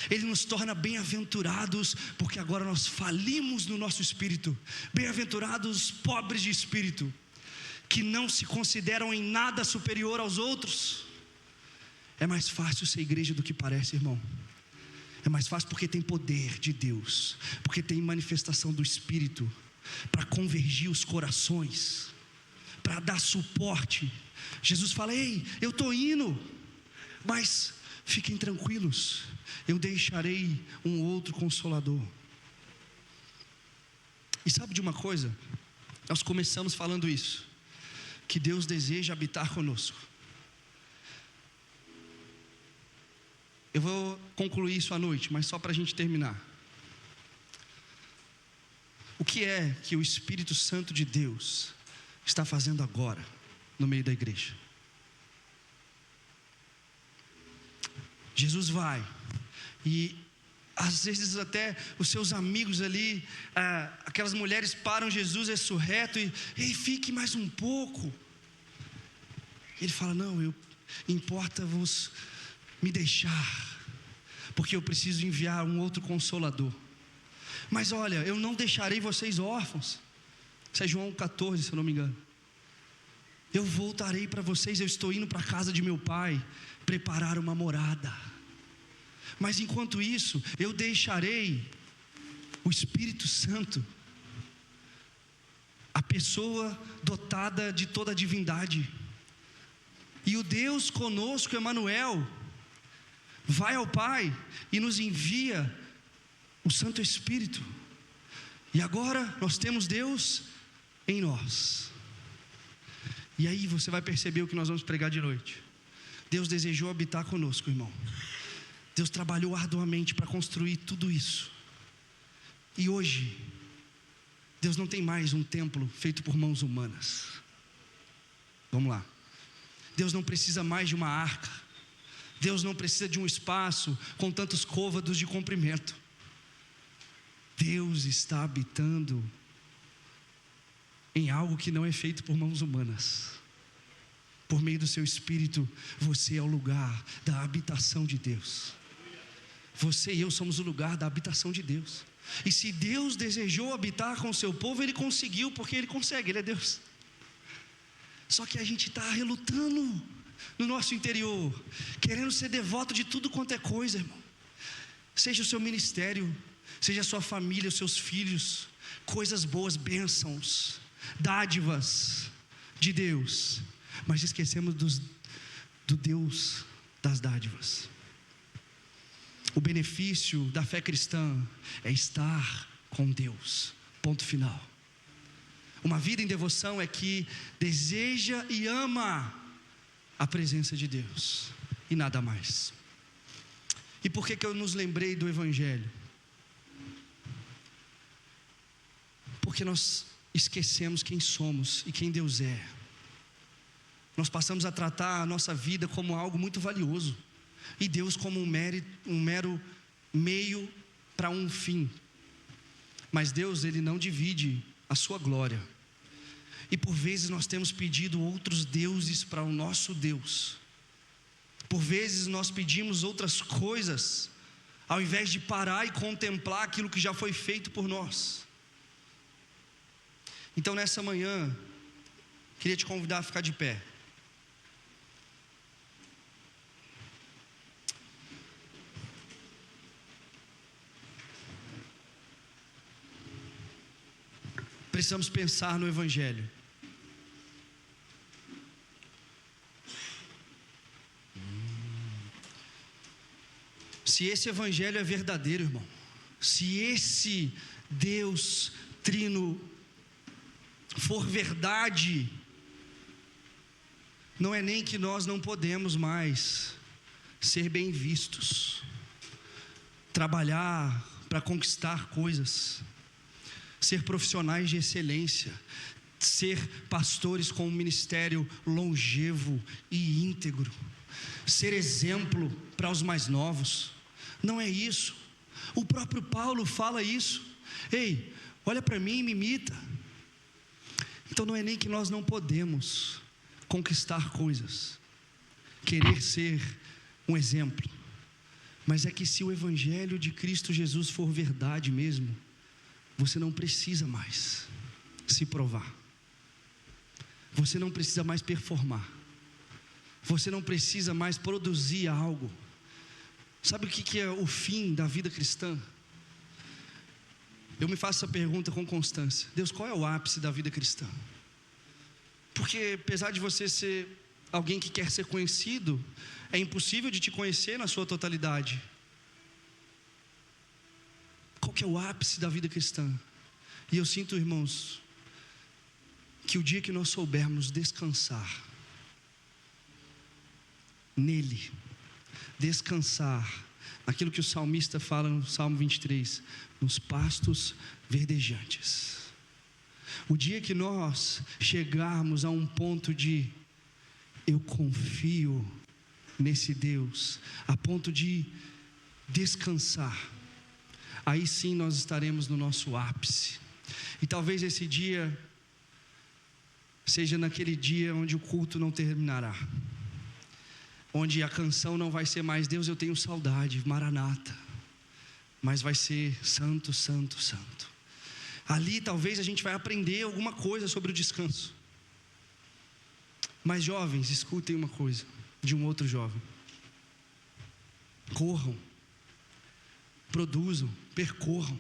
Ele nos torna bem-aventurados, porque agora nós falimos no nosso espírito. Bem-aventurados pobres de espírito, que não se consideram em nada superior aos outros. É mais fácil ser igreja do que parece, irmão. É mais fácil porque tem poder de Deus, porque tem manifestação do Espírito para convergir os corações, para dar suporte. Jesus fala: ei, eu estou indo, mas fiquem tranquilos, eu deixarei um outro consolador. E sabe de uma coisa? Nós começamos falando isso, que Deus deseja habitar conosco. Eu vou concluir isso à noite, mas só para a gente terminar. O que é que o Espírito Santo de Deus está fazendo agora no meio da igreja? Jesus vai, e às vezes até os seus amigos ali, aquelas mulheres param Jesus ressurreto e: ei, fique mais um pouco. Ele fala: não, importa-vos me deixar, porque eu preciso enviar um outro consolador. Mas olha, eu não deixarei vocês órfãos. Isso é João 14, se eu não me engano. Eu voltarei para vocês, eu estou indo para a casa de meu pai, preparar uma morada. Mas enquanto isso, eu deixarei o Espírito Santo, a pessoa dotada de toda a divindade. E o Deus conosco, Emanuel, vai ao Pai e nos envia o Santo Espírito. E agora nós temos Deus em nós. E aí você vai perceber o que nós vamos pregar de noite. Deus desejou habitar conosco, irmão. Deus trabalhou arduamente para construir tudo isso. E hoje, Deus não tem mais um templo feito por mãos humanas. Vamos lá. Deus não precisa mais de uma arca. Deus não precisa de um espaço com tantos côvados de comprimento. Deus está habitando em algo que não é feito por mãos humanas. Por meio do seu Espírito, você é o lugar da habitação de Deus. Você e eu somos o lugar da habitação de Deus. E se Deus desejou habitar com o seu povo, Ele conseguiu, porque Ele consegue, Ele é Deus. Só que a gente está relutando no nosso interior, querendo ser devoto de tudo quanto é coisa, irmão. Seja o seu ministério, seja a sua família, os seus filhos, coisas boas, bênçãos, dádivas de Deus, mas esquecemos do Deus das dádivas. O benefício da fé cristã é estar com Deus, ponto final. Uma vida em devoção é que deseja e ama a presença de Deus e nada mais. E por que eu nos lembrei do Evangelho? Porque nós esquecemos quem somos e quem Deus é. Nós passamos a tratar a nossa vida como algo muito valioso, e Deus como um mero meio para um fim. Mas Deus, Ele não divide a sua glória. E por vezes nós temos pedido outros deuses para o nosso Deus. Por vezes nós pedimos outras coisas, ao invés de parar e contemplar aquilo que já foi feito por nós. Então nessa manhã, queria te convidar a ficar de pé. Precisamos pensar no Evangelho. Se esse Evangelho é verdadeiro, irmão, se esse Deus trino for verdade, não é nem que nós não podemos mais ser bem vistos, trabalhar para conquistar coisas, ser profissionais de excelência, ser pastores com um ministério longevo e íntegro, ser exemplo para os mais novos. Não é isso. O próprio Paulo fala isso. Ei, olha para mim e me imita. Então não é nem que nós não podemos conquistar coisas, querer ser um exemplo, mas é que se o Evangelho de Cristo Jesus for verdade mesmo, você não precisa mais se provar, você não precisa mais performar, você não precisa mais produzir algo. Sabe o que é o fim da vida cristã? Eu me faço essa pergunta com constância: Deus, qual é o ápice da vida cristã? Porque apesar de você ser alguém que quer ser conhecido, é impossível de te conhecer na sua totalidade. Qual que é o ápice da vida cristã? E eu sinto, irmãos, que o dia que nós soubermos descansar nele, descansar naquilo que o salmista fala no Salmo 23, nos pastos verdejantes. O dia que nós chegarmos a um ponto de eu confio nesse Deus, a ponto de descansar, aí sim nós estaremos no nosso ápice. E talvez esse dia seja naquele dia onde o culto não terminará, onde a canção não vai ser mais Deus, eu tenho saudade, Maranata, mas vai ser Santo, Santo, Santo. Ali talvez a gente vai aprender alguma coisa sobre o descanso. Mas jovens, escutem uma coisa de um outro jovem: corram, produzam, percorram,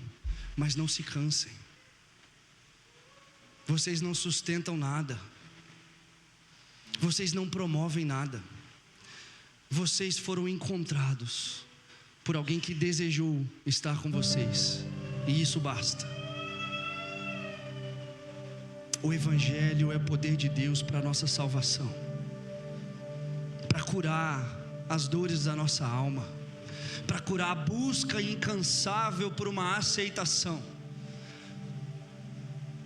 mas não se cansem. Vocês não sustentam nada, vocês não promovem nada. Vocês foram encontrados por alguém que desejou estar com vocês, e isso basta. O Evangelho é o poder de Deus para a nossa salvação, para curar as dores da nossa alma, para curar a busca incansável por uma aceitação.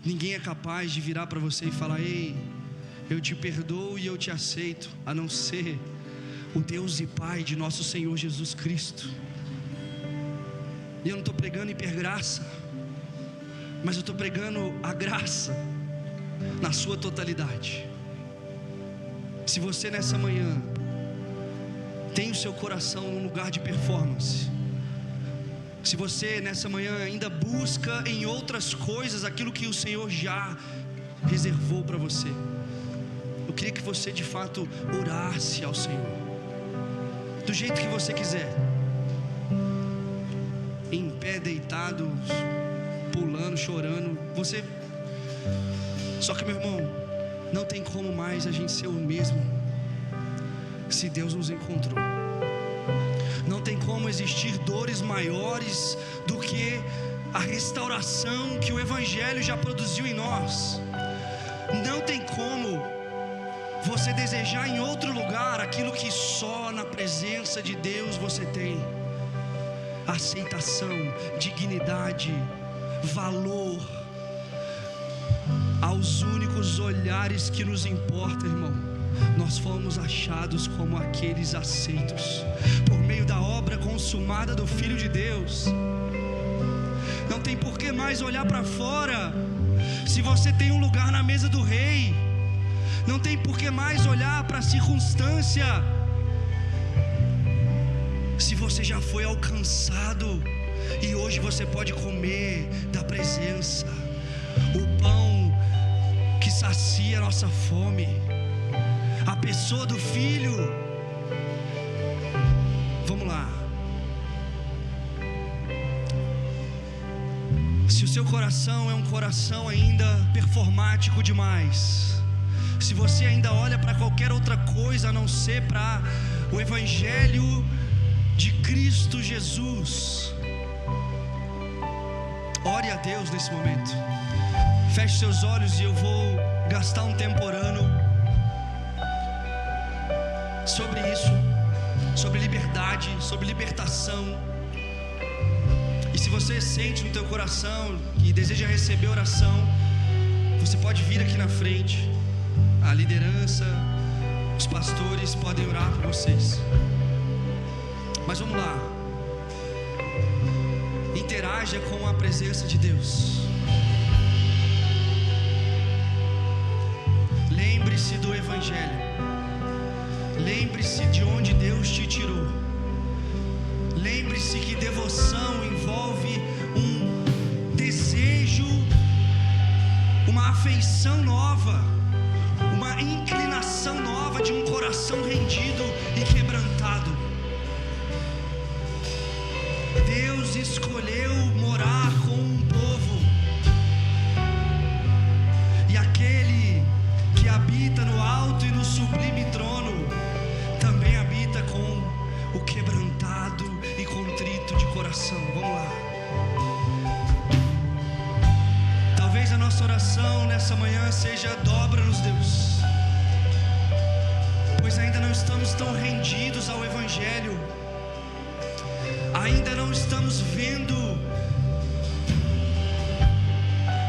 Ninguém é capaz de virar para você e falar: ei, eu te perdoo e eu te aceito, a não ser o Deus e Pai de nosso Senhor Jesus Cristo. E eu não estou pregando hipergraça, mas eu estou pregando a graça na sua totalidade. Se você nessa manhã tem o seu coração num lugar de performance, se você nessa manhã ainda busca em outras coisas aquilo que o Senhor já reservou para você, eu queria que você de fato orasse ao Senhor, do jeito que você quiser, em pé, deitado, pulando, chorando, só que, meu irmão, não tem como mais a gente ser o mesmo se Deus nos encontrou. Não tem como existir dores maiores do que a restauração que o Evangelho já produziu em nós. Não tem como você desejar em outro lugar aquilo que só na presença de Deus você tem: aceitação, dignidade, valor, aos únicos olhares que nos importam, irmão. Nós fomos achados como aqueles aceitos por meio da obra consumada do Filho de Deus. Não tem por que mais olhar para fora se você tem um lugar na mesa do Rei. Não tem por que mais olhar para a circunstância se você já foi alcançado e hoje você pode comer da presença, o pão que sacia a nossa fome, a pessoa do Filho. Vamos lá. Se o seu coração é um coração ainda performático demais, se você ainda olha para qualquer outra coisa a não ser para o Evangelho de Cristo Jesus, ore a Deus nesse momento. Feche seus olhos e eu vou gastar um tempo orando sobre isso, sobre liberdade, sobre libertação. E se você sente no teu coração e deseja receber oração, você pode vir aqui na frente. A liderança, os pastores podem orar por vocês. Mas vamos lá. Interaja com a presença de Deus. Lembre-se do Evangelho. Lembre-se de onde Deus te tirou. Lembre-se que devoção envolve um desejo, uma afeição nova, uma inclinação nova de um coração rendido e quebrantado. Deus escolheu morar com um povo, e aquele que habita no alto e no sublime trono também habita com o quebrantado e contrito de coração. Vamos lá. Talvez a nossa oração nessa manhã seja: dobra-nos, Deus, pois ainda não estamos tão rendidos ao Evangelho, ainda não estamos vendo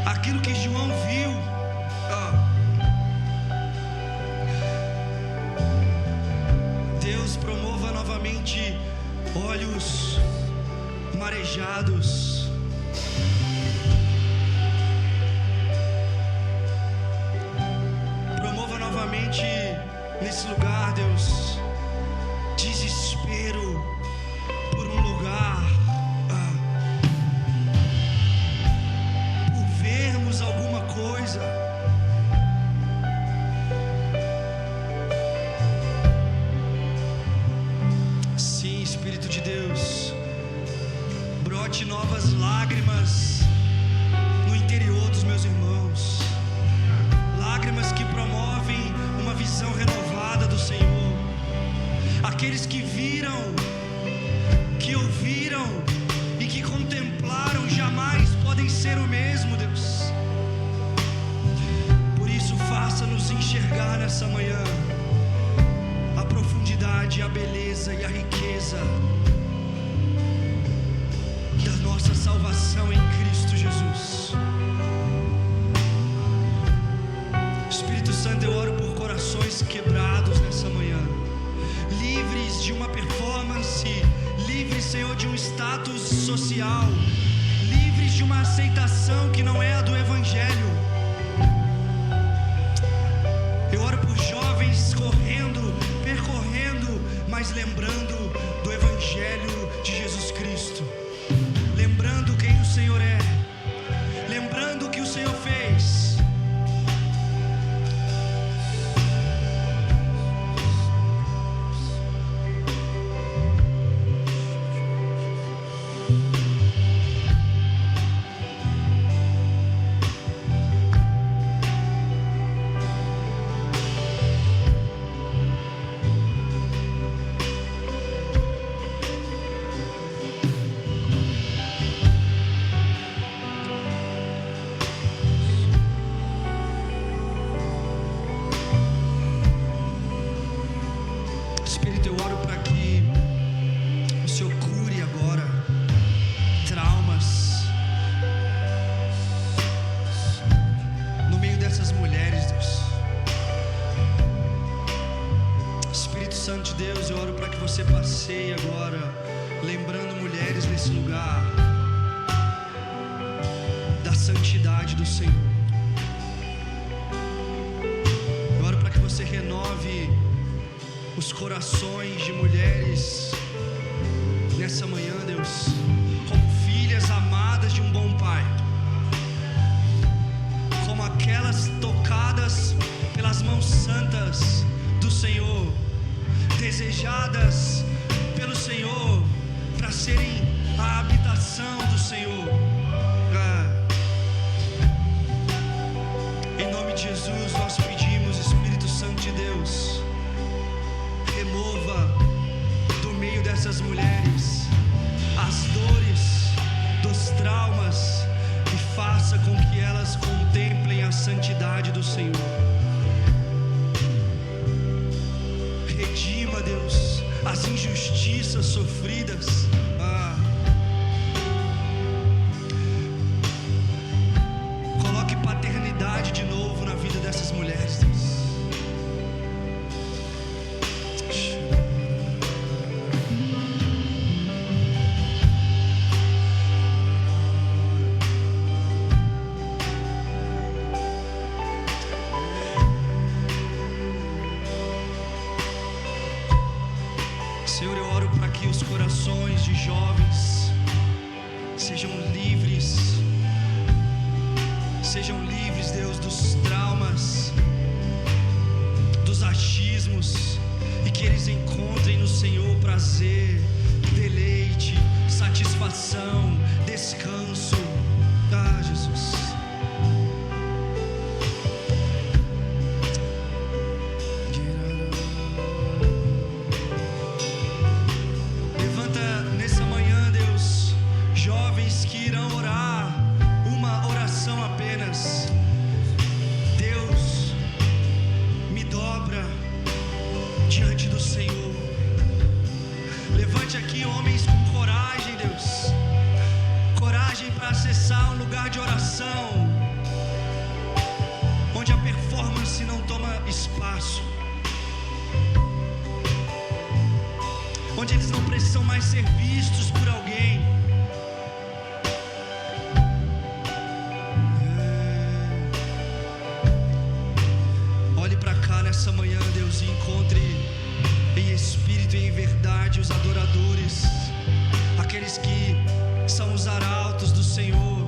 aquilo que João viu. Deus, promova novamente olhos marejados, promova novamente nesse lugar, Deus, desespero por um lugar, por vermos alguma coisa. Sim, Espírito de Deus, brote novas lágrimas no interior dos meus irmãos, lágrimas que promovem uma visão renovada do Senhor. Aqueles que viram, que ouviram e que contemplaram jamais podem ser o mesmo, Deus. Por isso, faça-nos enxergar nessa manhã a profundidade, a beleza e a riqueza da nossa salvação em Cristo Jesus. Espírito Santo, eu oro por corações quebrados nessa manhã, livres de uma performance, livres, Senhor, de um status social, livres de uma aceitação que não é a do Evangelho. Eu oro por jovens correndo Santo de Deus, eu oro para que você passeie agora, lembrando mulheres nesse lugar da santidade do Senhor. Eu oro para que você renove os corações de mulheres nessa manhã, Deus, como filhas amadas de um bom Pai, como aquelas tocadas pelas mãos santas do Senhor, desejadas pelo Senhor para serem a habitação do Senhor. Em nome de Jesus nós pedimos, Espírito Santo de Deus, remova do meio dessas mulheres as dores dos traumas e faça com que elas contemplem a santidade do Senhor. Redima, Deus, as injustiças sofridas. Coloque paternidade de novo na vida dessas mulheres, Deus. Senhor, eu oro para que os corações de jovens sejam livres, Deus, dos traumas, dos achismos, e que eles encontrem no Senhor prazer, deleite, satisfação, descanso. Jesus. Diante do Senhor, levante aqui homens com coragem, Deus, coragem para acessar um lugar de oração, onde a performance não toma espaço, onde eles não precisam mais ser vistos por alguém. Olhe para cá nessa manhã, Deus, e encontre em espírito e em verdade os adoradores, aqueles que são os arautos do Senhor.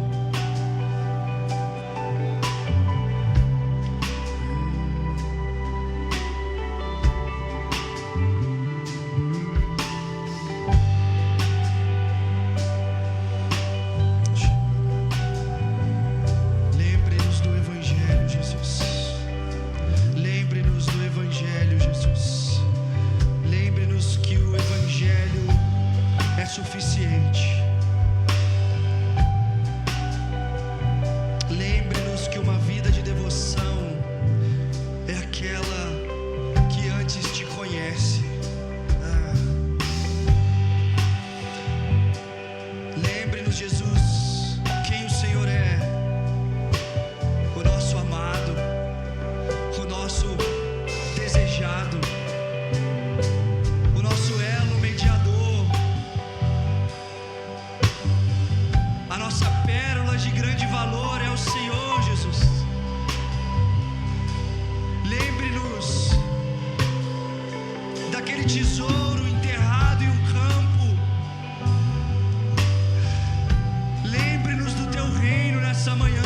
Lembre-nos do Evangelho, Jesus. Lembre-nos do Evangelho, Jesus. Lembre-nos que o Evangelho é suficiente. Lembre-nos que uma vida de devoção é aquela que antes te conhece. Lembre-nos, Jesus, quem o Senhor é: o nosso amado, o nosso desejado, o nosso elo mediador, a nossa pérola de grande valor é o Senhor, Jesus. Lembre-nos daquele tesouro enterrado em um campo. Lembre-nos do teu reino nessa manhã.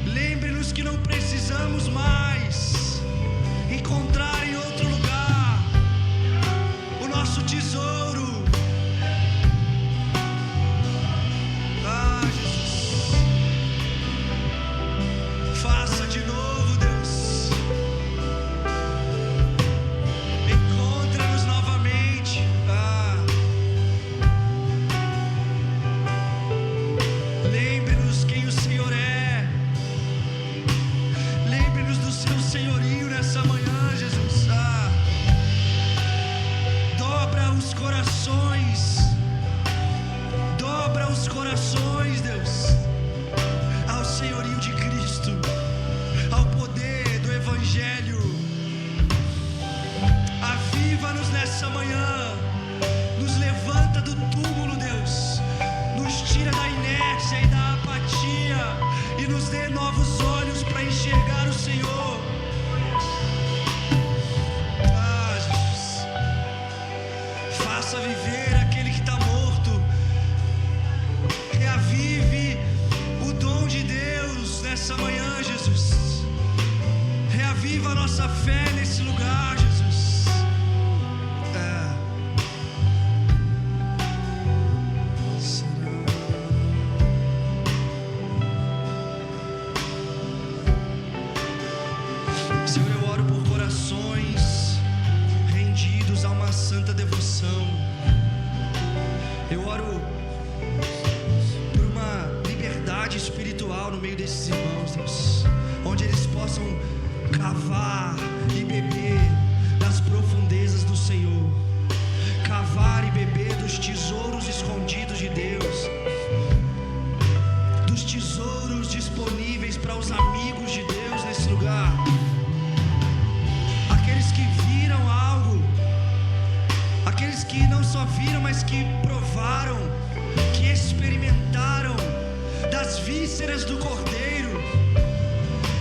Lembre-nos que não precisamos mais encontrar em outro lugar o nosso tesouro. Jesus, faça de novo, Deus. Encontra-nos novamente. Lembre-nos quem o Senhor é. Lembre-nos dos seus nessa manhã, Jesus. Reaviva a nossa fé nesse lugar, Jesus. Senhor, eu oro por corações rendidos a uma santa devoção. Eu oro por uma liberdade espiritual no meio desses irmãos, Deus, onde eles possam cavar e beber das profundezas do Senhor, cavar e beber dos tesouros escondidos de Deus, dos tesouros disponíveis para os amigos de Deus nesse lugar, aqueles que viram algo, aqueles que não só viram, mas que provaram, que experimentaram das vísceras do Cordeiro,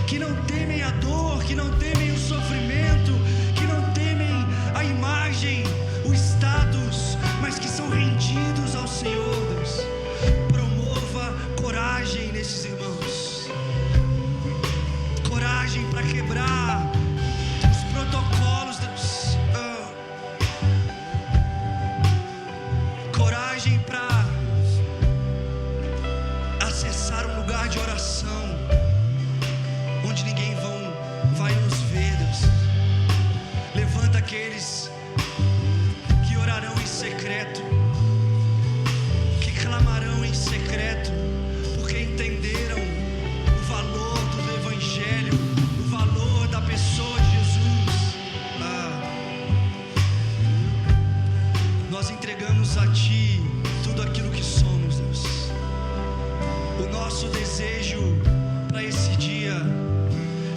que não temem a dor, que não temem o sofrimento, que não temem a imagem, o status, mas que são rendidos ao Senhor, Deus. Promova coragem nesses irmãos, coragem para quebrar os protocolos, Deus. Coragem para acessar um lugar de oração onde ninguém vai nos ver, Deus. Levanta aqueles que orarão em secreto, que clamarão em secreto, porque entenderam o valor do Evangelho, o valor da pessoa de Jesus. Nós entregamos a Ti tudo aquilo que somos, Deus. O nosso desejo para esse dia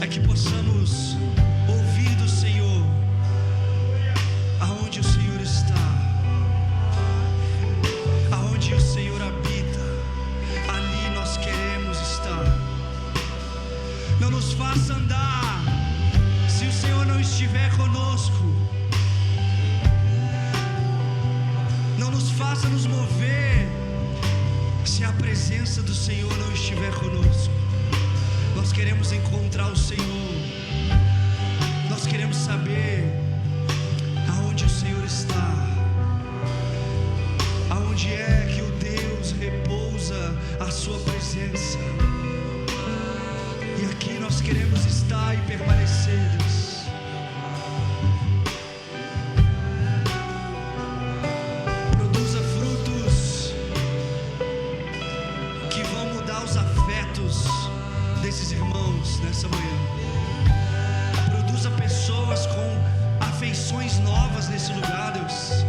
é que possamos ouvir do Senhor aonde o Senhor está, aonde o Senhor habita, ali nós queremos estar. Não nos faça andar se o Senhor não estiver conosco. Não nos faça nos mover se a presença do Senhor não estiver conosco. Nós queremos encontrar o Senhor. Nós queremos saber aonde o Senhor está, aonde é que o Deus repousa a sua presença. E aqui nós queremos estar e permanecer, Deus. Produza frutos que vão mudar os afetos desses irmãos nessa manhã. Produza pessoas com afeições novas nesse lugar, Deus,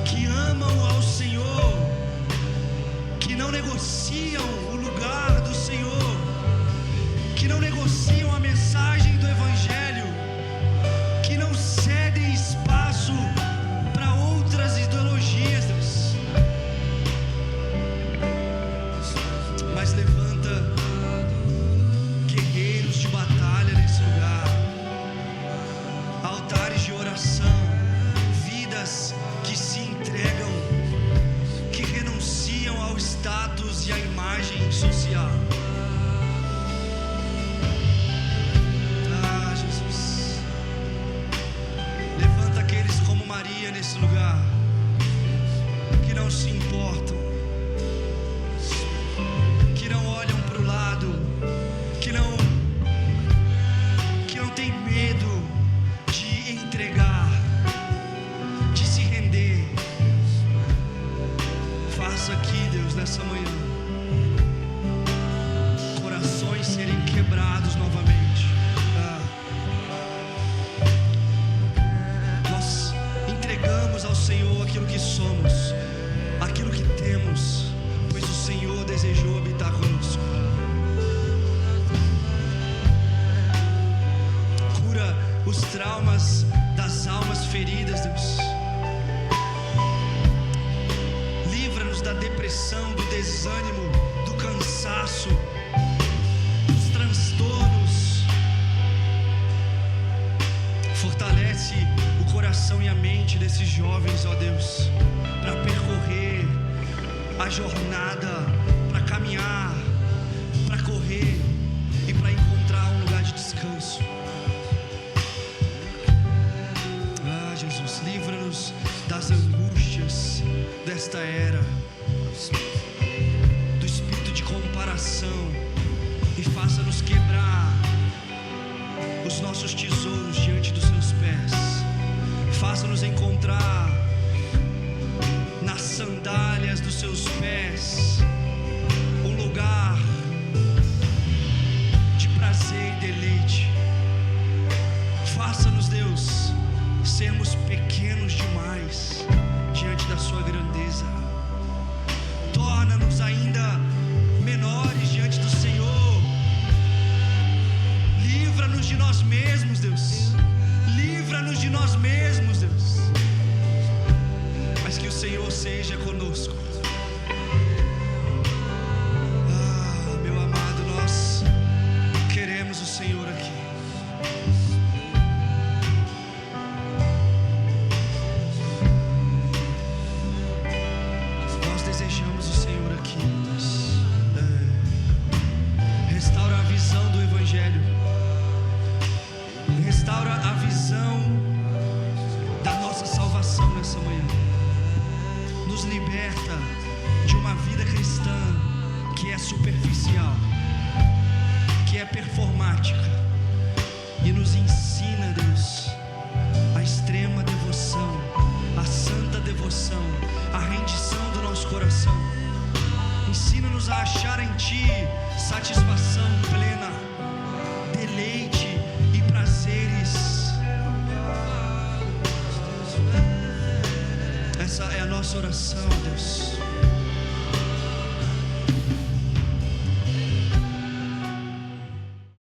que amam ao Senhor, que não negociam o lugar do Senhor, que não negociam a mensagem do Evangelho, que não cedem espaço para outras ideologias, Deus. Mas levanta guerreiros de batalha nesse lugar, altares de oração, vidas que se entregam, que renunciam ao status e à imagem social. Jesus, levanta aqueles como Maria nesse lugar, que não se importam, que não olham para o lado, que não tem medo de entregar, de se render. Faça aqui, Deus, nessa manhã, corações serem quebrados novamente. Nós entregamos ao Senhor aquilo que somos, aquilo que temos, pois o Senhor desejou habitar conosco. Cura os traumas das almas feridas, Deus. Livra-nos da depressão, do desânimo, do cansaço, dos transtornos. Fortalece o coração e a mente desses jovens, ó Deus, para percorrer a jornada, para caminhar, para correr e sandálias dos seus pés um lugar de prazer e deleite. Faça-nos, Deus, sermos pequenos demais diante da sua grandeza. Torna-nos ainda menores diante do Senhor. Livra-nos de nós mesmos, Deus. Livra-nos de nós mesmos, Deus. Mas que o Senhor seja conosco. Meu amado, nós queremos o Senhor aqui. Nós desejamos o Senhor aqui, Deus. Restaura a visão do Evangelho. Restaura a visão da nossa salvação nessa manhã. Nos liberta de uma vida cristã que é superficial, que é performática, e nos ensina, Deus, a extrema devoção, a santa devoção, a rendição do nosso coração. Ensina-nos a achar em Ti satisfação plena, deleite e prazeres. Essa é a nossa oração, Deus.